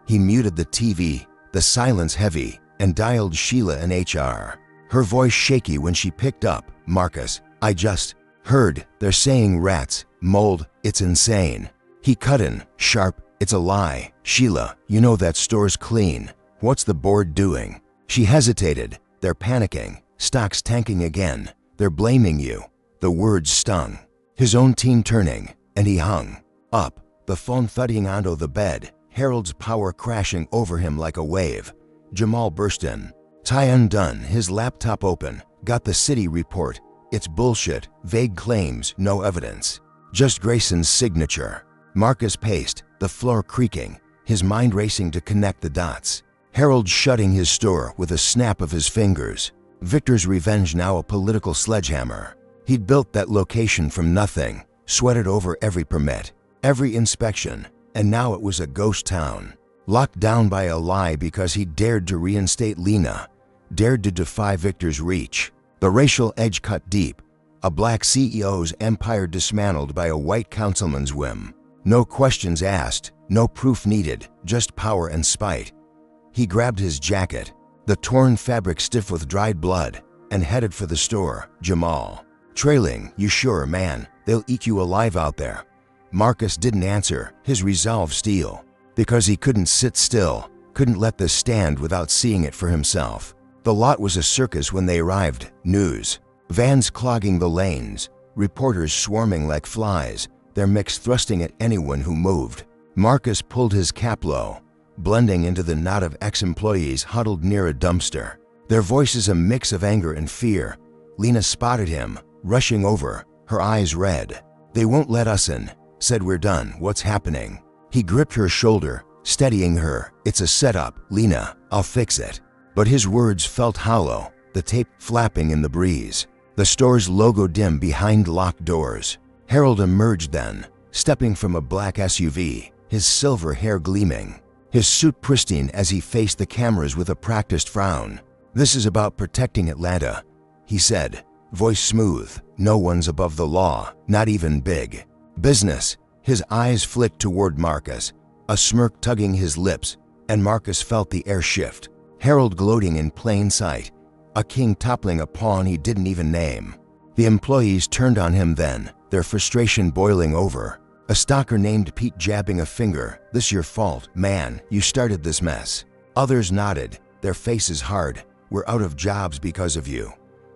He muted the TV, the silence heavy, and dialed Sheila in HR. Her voice shaky when she picked up. Marcus, I just heard they're saying rats, mold, it's insane. He cut in, sharp, it's a lie. Sheila, you know that store's clean. What's the board doing? She hesitated. They're panicking. Stock's tanking again. They're blaming you. The words stung. His own team turning, and he hung up, the phone thudding onto the bed, Harold's power crashing over him like a wave. Jamal burst in, tie undone, his laptop open, got the city report. It's bullshit, vague claims, no evidence. Just Grayson's signature. Marcus paced, the floor creaking, his mind racing to connect the dots. Harold shutting his store with a snap of his fingers. Victor's revenge now a political sledgehammer. He'd built that location from nothing, sweated over every permit, every inspection, and now it was a ghost town. Locked down by a lie because he dared to reinstate Lena, dared to defy Victor's reach. The racial edge cut deep, a black CEO's empire dismantled by a white councilman's whim. No questions asked, no proof needed, just power and spite. He grabbed his jacket, the torn fabric stiff with dried blood, and headed for the store. Jamal trailing, you sure, man, they'll eat you alive out there. Marcus didn't answer, his resolve steel, because he couldn't sit still, couldn't let this stand without seeing it for himself. The lot was a circus when they arrived. News vans clogging the lanes, reporters swarming like flies, their mix thrusting at anyone who moved. Marcus pulled his cap low, blending into the knot of ex-employees huddled near a dumpster, their voices a mix of anger and fear. Lena spotted him, rushing over, her eyes red. They won't let us in. Said we're done. What's happening? He gripped her shoulder, steadying her. It's a setup, Lena. I'll fix it. But his words felt hollow, the tape flapping in the breeze. The store's logo dim behind locked doors. Harold emerged then, stepping from a black SUV, his silver hair gleaming, his suit pristine as he faced the cameras with a practiced frown. This is about protecting Atlanta, he said, voice smooth. No one's above the law, not even big business. His eyes flicked toward Marcus, a smirk tugging his lips, and Marcus felt the air shift. Harold gloating in plain sight, a king toppling a pawn he didn't even name. The employees turned on him then, their frustration boiling over. A stalker named Pete jabbing a finger. This your fault, man, you started this mess. Others nodded, their faces hard. We're out of jobs because of you.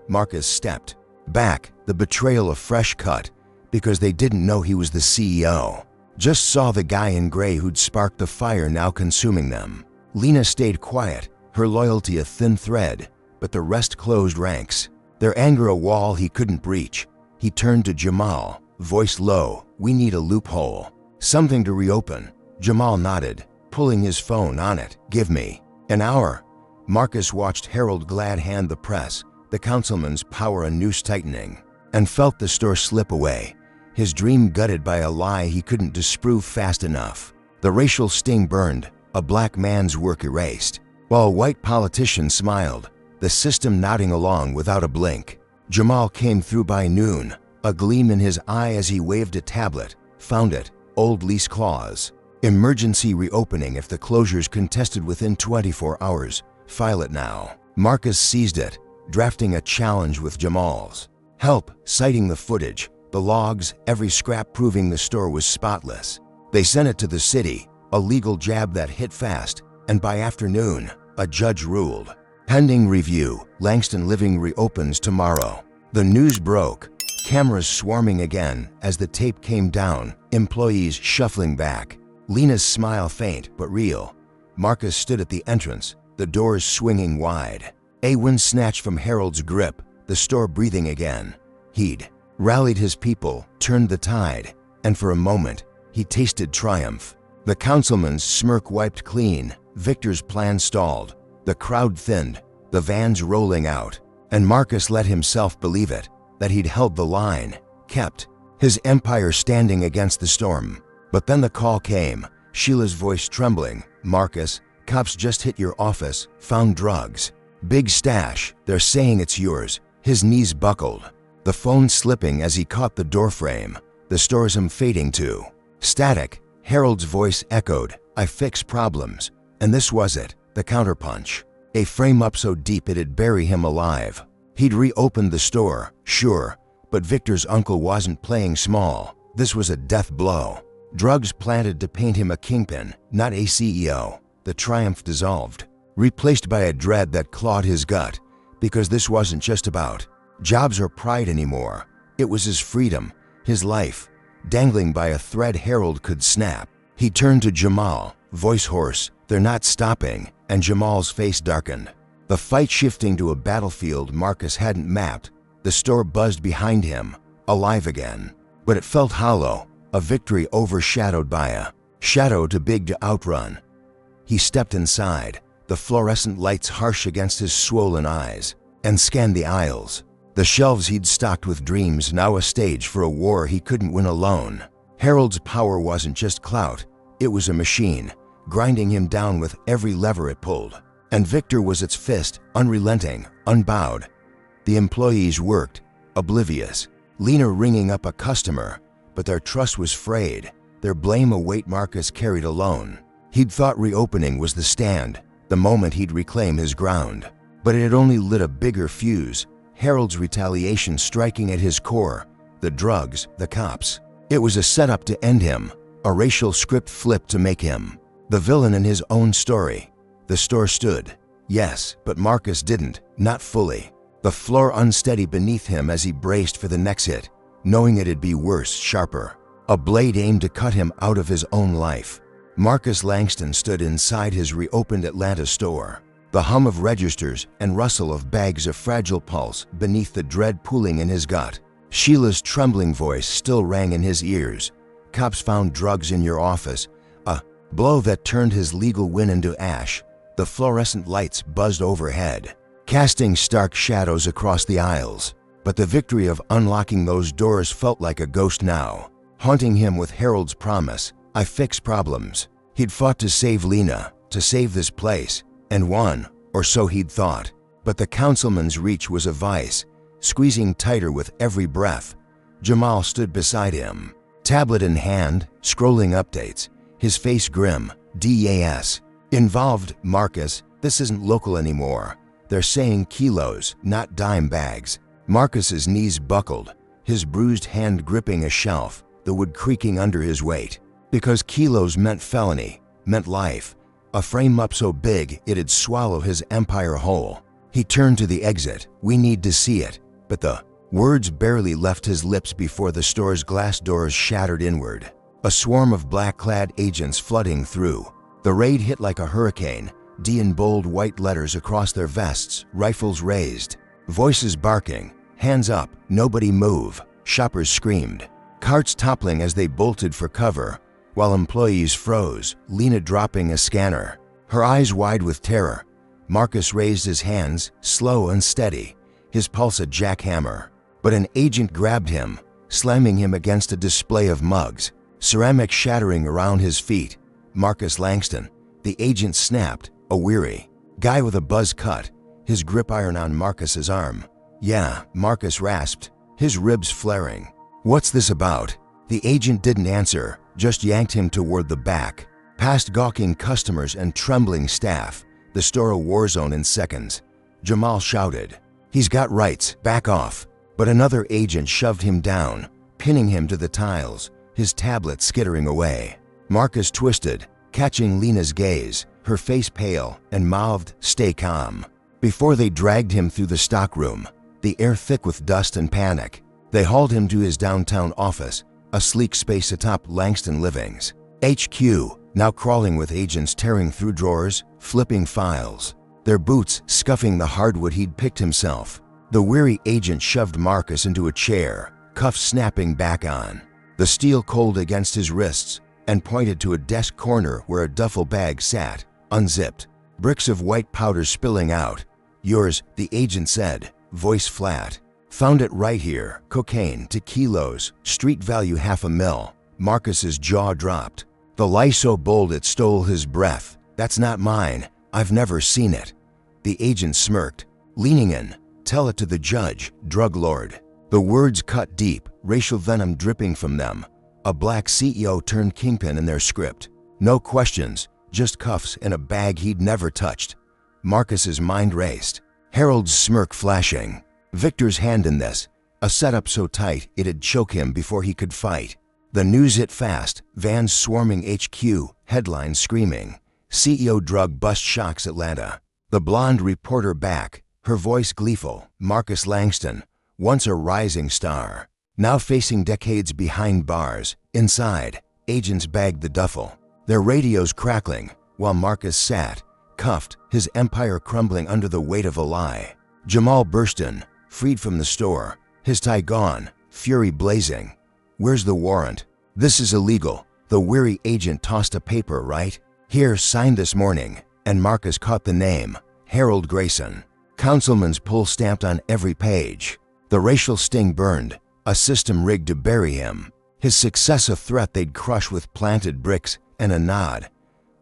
Marcus stepped back, the betrayal a fresh cut, because they didn't know he was the CEO. Just saw the guy in gray who'd sparked the fire now consuming them. Lena stayed quiet, her loyalty a thin thread, but the rest closed ranks, their anger a wall he couldn't breach. He turned to Jamal, voice low, we need a loophole, something to reopen. Jamal nodded, pulling his phone on it. Give me an hour. Marcus watched Harold Glad hand the press, the councilman's power a noose tightening, and felt the store slip away, his dream gutted by a lie he couldn't disprove fast enough. The racial sting burned, a black man's work erased, while a white politician smiled, the system nodding along without a blink. Jamal came through by noon, a gleam in his eye as he waved a tablet. Found it, old lease clause. Emergency reopening if the closure's contested within 24 hours. File it now. Marcus seized it, drafting a challenge with Jamal's help, citing the footage, the logs, every scrap proving the store was spotless. They sent it to the city, a legal jab that hit fast, and by afternoon, a judge ruled. Pending review, Langston Living reopens tomorrow. The news broke, cameras swarming again as the tape came down, employees shuffling back. Lena's smile faint but real. Marcus stood at the entrance, the doors swinging wide. A wind snatched from Harold's grip, the store breathing again. He'd rallied his people, turned the tide, and for a moment, he tasted triumph. The councilman's smirk wiped clean, Victor's plan stalled. The crowd thinned, the vans rolling out, and Marcus let himself believe it, that he'd held the line, kept his empire standing against the storm. But then the call came, Sheila's voice trembling. "Marcus, cops just hit your office, found drugs. Big stash, they're saying it's yours." His knees buckled, the phone slipping as he caught the doorframe, the store's fading to static. Harold's voice echoed, "I fix problems." And this was it, the counterpunch. A frame up so deep it'd bury him alive. He'd reopened the store, sure, but Victor's uncle wasn't playing small. This was a death blow. Drugs planted to paint him a kingpin, not a CEO. The triumph dissolved, replaced by a dread that clawed his gut, because this wasn't just about jobs or pride anymore. It was his freedom, his life, dangling by a thread Harold could snap. He turned to Jamal, voice hoarse, "They're not stopping," and Jamal's face darkened. The fight shifting to a battlefield Marcus hadn't mapped. The store buzzed behind him, alive again. But it felt hollow, a victory overshadowed by a shadow too big to outrun. He stepped inside, the fluorescent lights harsh against his swollen eyes, and scanned the aisles. The shelves he'd stocked with dreams, now a stage for a war he couldn't win alone. Harold's power wasn't just clout, it was a machine, grinding him down with every lever it pulled. And Victor was its fist, unrelenting, unbowed. The employees worked, oblivious. Lena ringing up a customer, but their trust was frayed, their blame a weight Marcus carried alone. He'd thought reopening was the stand, the moment he'd reclaim his ground. But it had only lit a bigger fuse, Harold's retaliation striking at his core, the drugs, the cops. It was a setup to end him, a racial script flipped to make him the villain in his own story. The store stood, yes, but Marcus didn't, not fully. The floor unsteady beneath him as he braced for the next hit, knowing it'd be worse, sharper. A blade aimed to cut him out of his own life. Marcus Langston stood inside his reopened Atlanta store. The hum of registers and rustle of bags a fragile pulse beneath the dread pooling in his gut. Sheila's trembling voice still rang in his ears. "Cops found drugs in your office." A blow that turned his legal win into ash. The fluorescent lights buzzed overhead, casting stark shadows across the aisles. But the victory of unlocking those doors felt like a ghost now, haunting him with Harold's promise, "I fix problems." He'd fought to save Lena, to save this place, and won, or so he'd thought. But the councilman's reach was a vice, squeezing tighter with every breath. Jamal stood beside him, tablet in hand, scrolling updates, his face grim. "DAS. Involved, Marcus, this isn't local anymore. They're saying kilos, not dime bags." Marcus's knees buckled, his bruised hand gripping a shelf, the wood creaking under his weight. Because kilos meant felony, meant life, a frame up so big it'd swallow his empire whole. He turned to the exit. "We need to see it." But the words barely left his lips before the store's glass doors shattered inward. A swarm of black-clad agents flooding through. The raid hit like a hurricane, D in bold white letters across their vests, rifles raised. Voices barking, "Hands up, nobody move." Shoppers screamed, carts toppling as they bolted for cover, while employees froze, Lena dropping a scanner, her eyes wide with terror. Marcus raised his hands, slow and steady, his pulse a jackhammer. But an agent grabbed him, slamming him against a display of mugs, ceramic shattering around his feet. "Marcus Langston." The agent snapped, a weary guy with a buzz cut, his grip iron on Marcus's arm. "Yeah," Marcus rasped, his ribs flaring. "What's this about?" The agent didn't answer, just yanked him toward the back, past gawking customers and trembling staff, the store a war zone in seconds. Jamal shouted, "He's got rights, back off." But another agent shoved him down, pinning him to the tiles, his tablet skittering away. Marcus twisted, catching Lena's gaze, her face pale, and mouthed, "Stay calm." Before they dragged him through the stockroom, the air thick with dust and panic, they hauled him to his downtown office, a sleek space atop Langston livings. HQ, now crawling with agents tearing through drawers, flipping files, their boots scuffing the hardwood he'd picked himself. The weary agent shoved Marcus into a chair, cuffs snapping back on, the steel cold against his wrists, and pointed to a desk corner where a duffel bag sat, unzipped, bricks of white powder spilling out. "Yours," the agent said, voice flat. "Found it right here. Cocaine to kilos, street value $500,000. Marcus's jaw dropped. The lie so bold it stole his breath. "That's not mine. I've never seen it." The agent smirked, leaning in. "Tell it to the judge, drug lord." The words cut deep, racial venom dripping from them. A black CEO turned kingpin in their script. No questions, just cuffs and a bag he'd never touched. Marcus's mind raced. Harold's smirk flashing. Victor's hand in this, a setup so tight it'd choke him before he could fight. The news hit fast, vans swarming HQ, headlines screaming. CEO drug bust shocks Atlanta. The blonde reporter back, her voice gleeful. Marcus Langston, once a rising star, now facing decades behind bars. Inside, agents bagged the duffel, their radios crackling, while Marcus sat, cuffed, his empire crumbling under the weight of a lie. Jamal burst in, freed from the store, his tie gone, fury blazing. "Where's the warrant?" "This is illegal." The weary agent tossed a paper, "Right here, signed this morning." And Marcus caught the name, Harold Grayson. Councilman's pull stamped on every page. The racial sting burned, a system rigged to bury him. His success a threat they'd crush with planted bricks and a nod.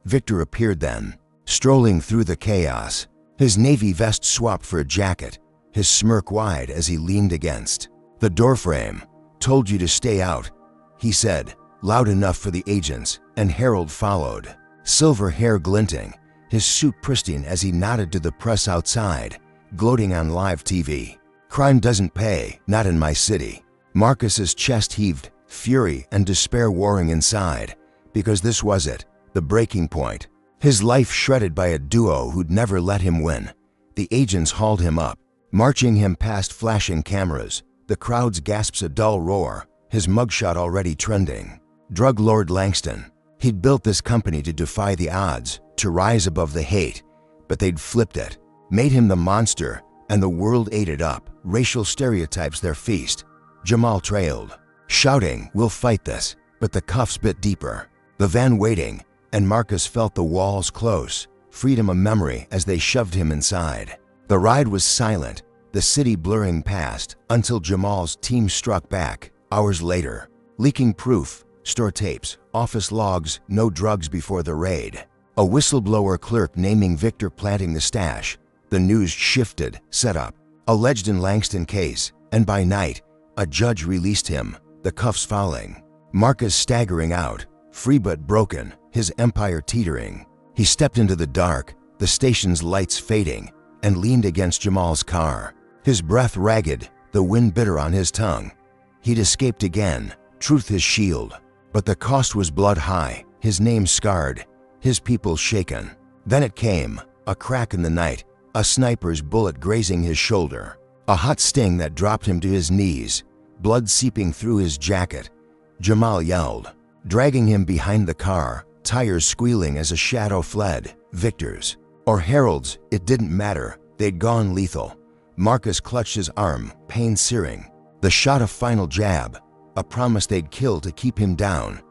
Victor appeared then, strolling through the chaos, his navy vest swapped for a jacket, his smirk wide as he leaned against the doorframe. "Told you to stay out," he said, loud enough for the agents, and Harold followed, silver hair glinting, his suit pristine as he nodded to the press outside, gloating on live TV. "Crime doesn't pay, not in my city." Marcus's chest heaved, fury and despair warring inside, because this was it, the breaking point. His life shredded by a duo who'd never let him win. The agents hauled him up, marching him past flashing cameras. The crowd's gasps a dull roar, his mugshot already trending. Drug lord Langston. He'd built this company to defy the odds, to rise above the hate, but they'd flipped it, made him the monster, and the world ate it up, racial stereotypes their feast. Jamal trailed, shouting, "We'll fight this," but the cuffs bit deeper. The van waiting, and Marcus felt the walls close, freedom a memory as they shoved him inside. The ride was silent, the city blurring past, until Jamal's team struck back, hours later, leaking proof, store tapes, office logs, no drugs before the raid. A whistleblower clerk naming Victor planting the stash. The news shifted, set up, alleged in Langston case, and by night, a judge released him, the cuffs falling. Marcus staggering out, free but broken, his empire teetering. He stepped into the dark, the station's lights fading, and leaned against Jamal's car, his breath ragged, the wind bitter on his tongue. He'd escaped again, truth his shield, but the cost was blood high, his name scarred, his people shaken. Then it came, a crack in the night, a sniper's bullet grazing his shoulder, a hot sting that dropped him to his knees, blood seeping through his jacket. Jamal yelled, dragging him behind the car, tires squealing as a shadow fled. Victor's or Harold's, it didn't matter, they'd gone lethal. Marcus clutched his arm, pain searing. The shot a final jab, a promise they'd kill to keep him down.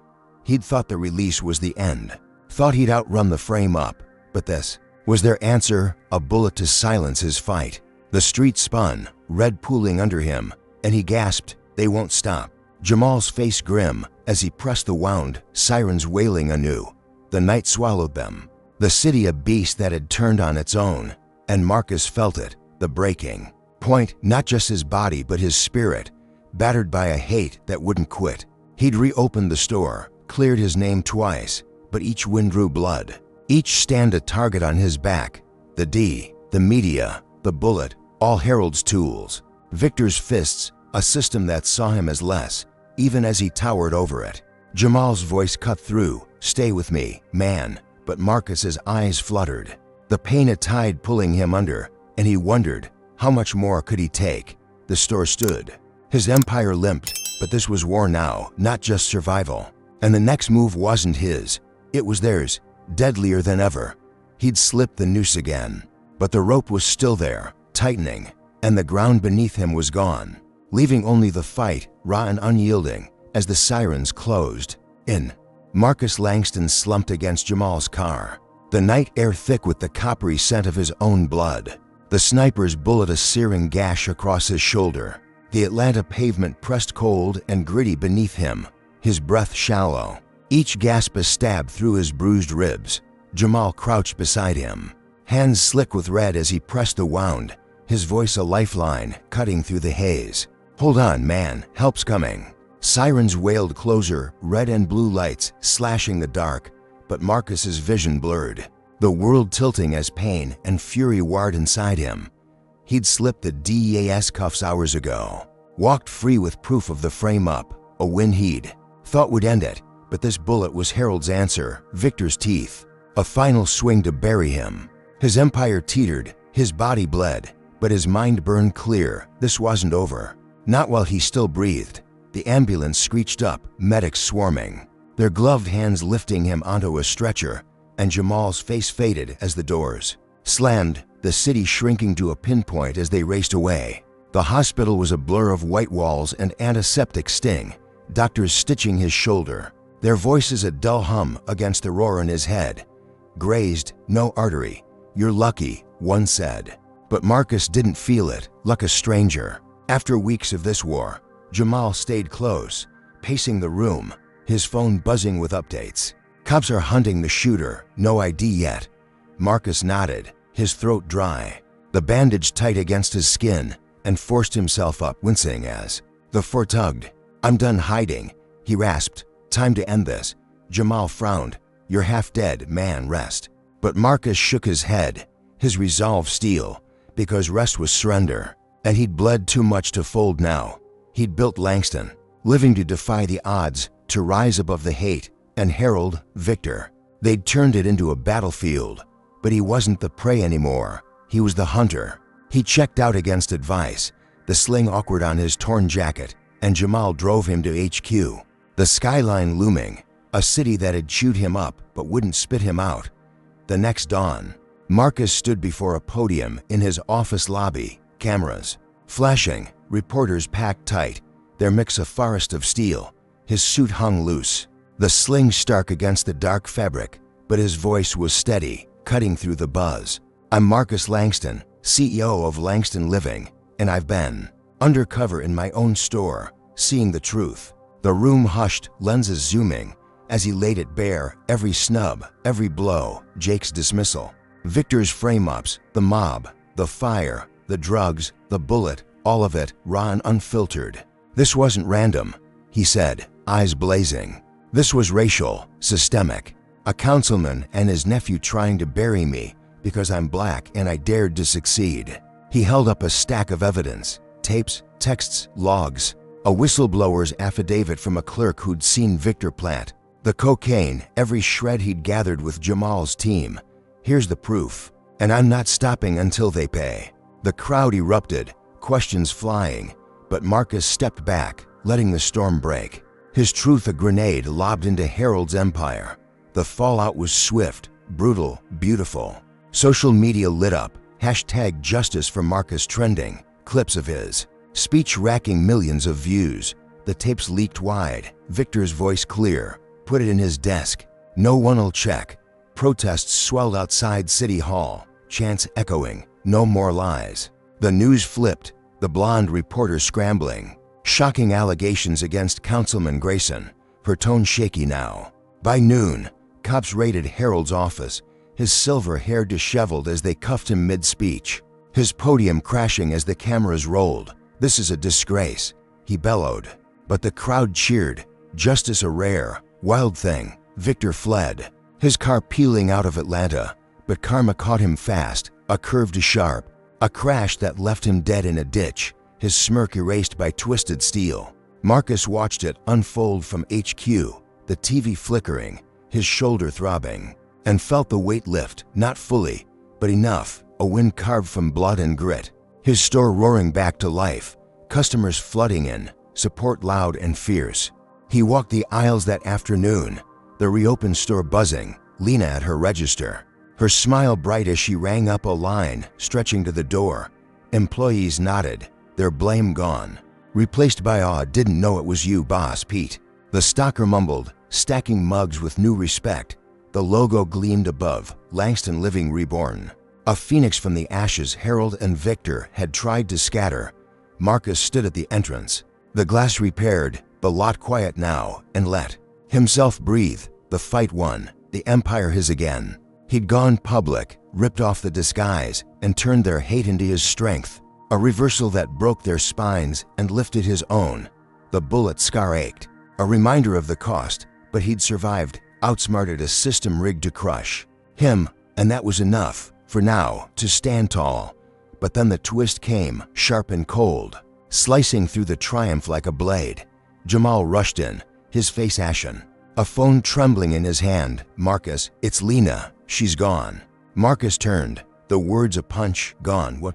He'd thought the release was the end, thought he'd outrun the frame up, but this was their answer, a bullet to silence his fight. The street spun, red pooling under him, and he gasped, "They won't stop." Jamal's face grim as he pressed the wound, sirens wailing anew. The night swallowed them, the city a beast that had turned on its own, and Marcus felt it, the breaking point, not just his body but his spirit, battered by a hate that wouldn't quit. He'd reopened the store, cleared his name twice, but each win drew blood. Each stand a target on his back, the D, the media, the bullet, all Harold's tools. Victor's fists, a system that saw him as less, even as he towered over it. Jamal's voice cut through, "Stay with me, man." But Marcus's eyes fluttered. The pain a tide pulling him under, and he wondered, how much more could he take? The store stood. His empire limped, but this was war now, not just survival. And the next move wasn't his. It was theirs, deadlier than ever. He'd slipped the noose again. But the rope was still there, tightening, and the ground beneath him was gone, leaving only the fight, raw and unyielding, as the sirens closed in. Marcus Langston slumped against Jamal's car, the night air thick with the coppery scent of his own blood. The sniper's bullet a searing gash across his shoulder. The Atlanta pavement pressed cold and gritty beneath him, his breath shallow. Each gasp a stab through his bruised ribs. Jamal crouched beside him, hands slick with red as he pressed the wound, his voice a lifeline cutting through the haze. "Hold on, man, help's coming." Sirens wailed closer, red and blue lights slashing the dark, but Marcus's vision blurred, the world tilting as pain and fury warred inside him. He'd slipped the DEAS cuffs hours ago, walked free with proof of the frame up, a win he'd thought would end it, but this bullet was Harold's answer, Victor's teeth, a final swing to bury him. His empire teetered, his body bled, but his mind burned clear. This wasn't over. Not while he still breathed. The ambulance screeched up, medics swarming, their gloved hands lifting him onto a stretcher, and Jamal's face faded as the doors slammed, the city shrinking to a pinpoint as they raced away. The hospital was a blur of white walls and antiseptic sting, doctors stitching his shoulder, their voices a dull hum against the roar in his head. "Grazed, no artery. You're lucky," one said. But Marcus didn't feel it, like a stranger. After weeks of this war, Jamal stayed close, pacing the room, his phone buzzing with updates. "Cops are hunting the shooter, no ID yet." Marcus nodded, his throat dry, the bandage tight against his skin, and forced himself up, wincing as the four tugged. "I'm done hiding," he rasped. "Time to end this." Jamal frowned. "You're half dead, man, rest." But Marcus shook his head, his resolve steel, because rest was surrender, and he'd bled too much to fold now. He'd built Langston, living to defy the odds, to rise above the hate, and Harold, Victor. They'd turned it into a battlefield, but he wasn't the prey anymore. He was the hunter. He checked out against advice, the sling awkward on his torn jacket, and Jamal drove him to HQ. The skyline looming, a city that had chewed him up but wouldn't spit him out. The next dawn, Marcus stood before a podium in his office lobby, cameras flashing, reporters packed tight, their mix a forest of steel. His suit hung loose, the sling stark against the dark fabric, but his voice was steady, cutting through the buzz. "I'm Marcus Langston, CEO of Langston Living, and I've been undercover in my own store, seeing the truth." The room hushed, lenses zooming, as he laid it bare, every snub, every blow, Jake's dismissal, Victor's frame-ups, the mob, the fire, the drugs, the bullet, all of it, raw and unfiltered. "This wasn't random," he said, eyes blazing. "This was racial, systemic. A councilman and his nephew trying to bury me because I'm black and I dared to succeed." He held up a stack of evidence, tapes, texts, logs, a whistleblower's affidavit from a clerk who'd seen Victor plant the cocaine, every shred he'd gathered with Jamal's team. "Here's the proof, and I'm not stopping until they pay." The crowd erupted, questions flying, but Marcus stepped back, letting the storm break. His truth a grenade lobbed into Harold's empire. The fallout was swift, brutal, beautiful. Social media lit up, hashtag justice for Marcus trending, clips of his speech racking millions of views. The tapes leaked wide, Victor's voice clear. "Put it in his desk. No one'll check." Protests swelled outside City Hall, chants echoing, "No more lies." The news flipped, the blonde reporter scrambling, shocking allegations against Councilman Grayson, her tone shaky now. By noon, cops raided Harold's office, his silver hair disheveled as they cuffed him mid-speech, his podium crashing as the cameras rolled. "This is a disgrace," he bellowed. But the crowd cheered, justice a rare, wild thing. Victor fled, his car peeling out of Atlanta, but karma caught him fast, a curve too sharp, a crash that left him dead in a ditch, his smirk erased by twisted steel. Marcus watched it unfold from HQ, the TV flickering, his shoulder throbbing, and felt the weight lift, not fully, but enough, a wind carved from blood and grit. His store roaring back to life, customers flooding in, support loud and fierce. He walked the aisles that afternoon, the reopened store buzzing, Lena at her register, her smile bright as she rang up a line stretching to the door. Employees nodded, their blame gone, replaced by "Didn't know it was you, boss Pete." The stocker mumbled, stacking mugs with new respect. The logo gleamed above, Langston living reborn. A phoenix from the ashes Harold and Victor had tried to scatter. Marcus stood at the entrance, the glass repaired, the lot quiet now, and let himself breathe. The fight won, the empire his again. He'd gone public, ripped off the disguise, and turned their hate into his strength. A reversal that broke their spines and lifted his own. The bullet scar ached, a reminder of the cost, but he'd survived, outsmarted a system rigged to crush him, and that was enough, for now, to stand tall. But then the twist came, sharp and cold, slicing through the triumph like a blade. Jamal rushed in, his face ashen, a phone trembling in his hand. "Marcus, it's Lena. She's gone." Marcus turned, the words a punch. "Gone? What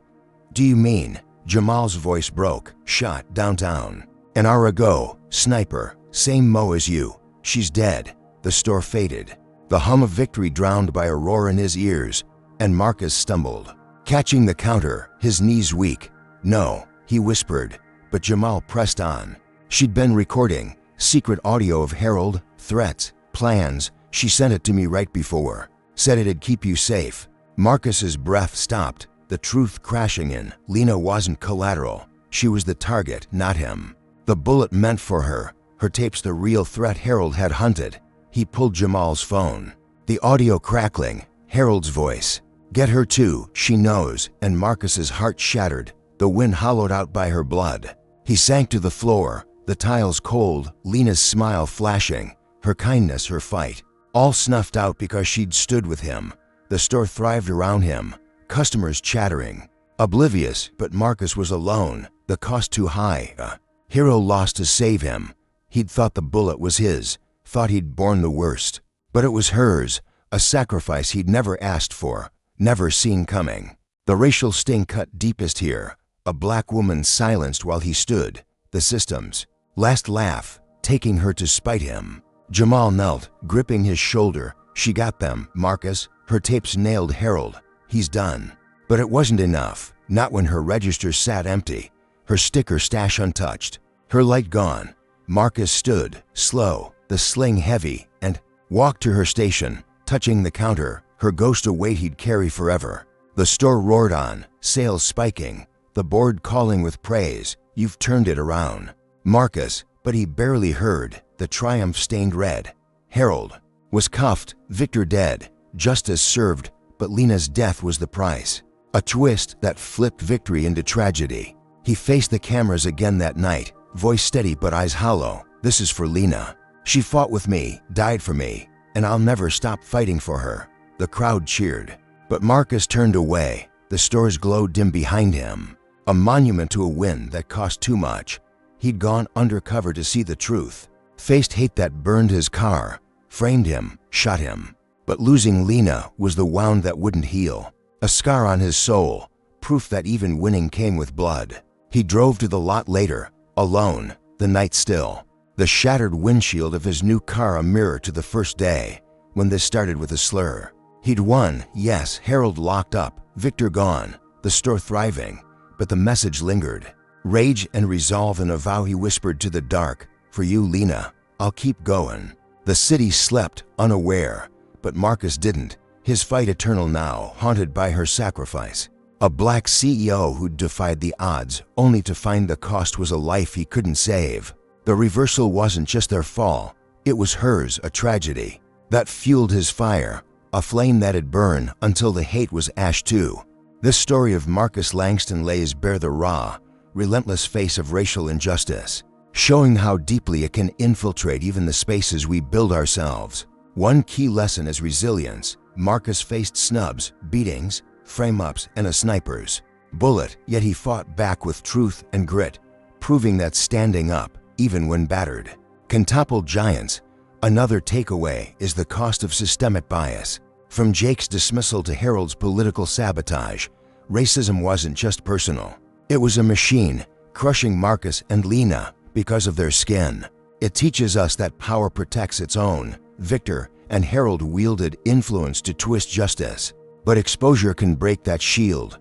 do you mean?" Jamal's voice broke. "Shot downtown. An hour ago. Sniper. Same mo as you. She's dead." The store faded, the hum of victory drowned by a roar in his ears, and Marcus stumbled, catching the counter, his knees weak. "No," he whispered, but Jamal pressed on. "She'd been recording, secret audio of Harold, threats, plans. She sent it to me right before. Said it'd keep you safe." Marcus's breath stopped, the truth crashing in. Lena wasn't collateral. She was the target, not him. The bullet meant for her, her tapes the real threat Harold had hunted. He pulled Jamal's phone, the audio crackling, Harold's voice. "Get her too, she knows," and Marcus's heart shattered, the wind hollowed out by her blood. He sank to the floor, the tiles cold, Lena's smile flashing, her kindness, her fight, all snuffed out because she'd stood with him. The store thrived around him, customers chattering, oblivious, but Marcus was alone, the cost too high. A hero lost to save him. He'd thought the bullet was his, thought he'd borne the worst, but it was hers, a sacrifice he'd never asked for, never seen coming. The racial sting cut deepest here, a black woman silenced while he stood, the system's last laugh, taking her to spite him. Jamal knelt, gripping his shoulder. "She got them, Marcus. Her tapes nailed Harold. He's done." But it wasn't enough, not when her register sat empty, her sticker stash untouched, her light gone. Marcus stood, slow, the sling heavy, and walked to her station, touching the counter, her ghost a weight he'd carry forever. The store roared on, sales spiking, the board calling with praise. "You've turned it around, Marcus." But he barely heard, the triumph stained red. Harold was cuffed, Victor dead, justice served, but Lena's death was the price. A twist that flipped victory into tragedy. He faced the cameras again that night, voice steady but eyes hollow. "This is for Lena. She fought with me, died for me, and I'll never stop fighting for her." The crowd cheered, but Marcus turned away, the store's glow dim behind him, a monument to a win that cost too much. He'd gone undercover to see the truth, faced hate that burned his car, framed him, shot him. But losing Lena was the wound that wouldn't heal, a scar on his soul, proof that even winning came with blood. He drove to the lot later, alone, the night still, the shattered windshield of his new car a mirror to the first day, when this started with a slur. He'd won, yes, Harold locked up, Victor gone, the store thriving, but the message lingered. Rage and resolve in a vow he whispered to the dark. "For you, Lena, I'll keep going." The city slept, unaware, but Marcus didn't, his fight eternal now, haunted by her sacrifice. A black CEO who'd defied the odds, only to find the cost was a life he couldn't save. The reversal wasn't just their fall, it was hers, a tragedy that fueled his fire, a flame that'd burn until the hate was ash too. This story of Marcus Langston lays bare the raw, relentless face of racial injustice, showing how deeply it can infiltrate even the spaces we build ourselves. One key lesson is resilience. Marcus faced snubs, beatings, frame-ups, and a sniper's bullet, yet he fought back with truth and grit, proving that standing up, even when battered, can topple giants. Another takeaway is the cost of systemic bias. From Jake's dismissal to Harold's political sabotage, racism wasn't just personal. It was a machine, crushing Marcus and Lena because of their skin. It teaches us that power protects its own. Victor and Harold wielded influence to twist justice, but exposure can break that shield.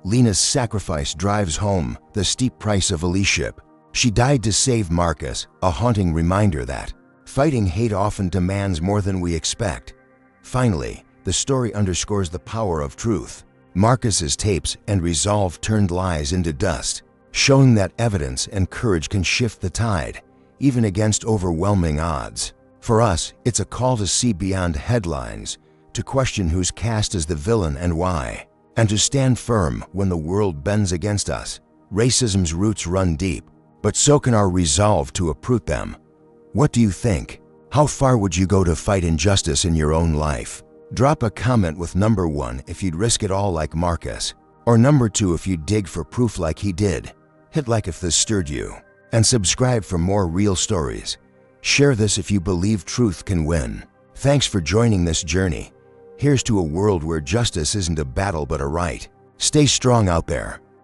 Lena's sacrifice drives home the steep price of allyship. She died to save Marcus, a haunting reminder that fighting hate often demands more than we expect. Finally, the story underscores the power of truth. Marcus's tapes and resolve turned lies into dust, showing that evidence and courage can shift the tide, even against overwhelming odds. For us, it's a call to see beyond headlines, to question who's cast as the villain and why, and to stand firm when the world bends against us. Racism's roots run deep, but so can our resolve to uproot them. What do you think? How far would you go to fight injustice in your own life? Drop a comment with number 1 if you'd risk it all like Marcus, or number 2 if you'd dig for proof like he did. Hit like if this stirred you, and subscribe for more real stories. Share this if you believe truth can win. Thanks for joining this journey. Here's to a world where justice isn't a battle but a right. Stay strong out there.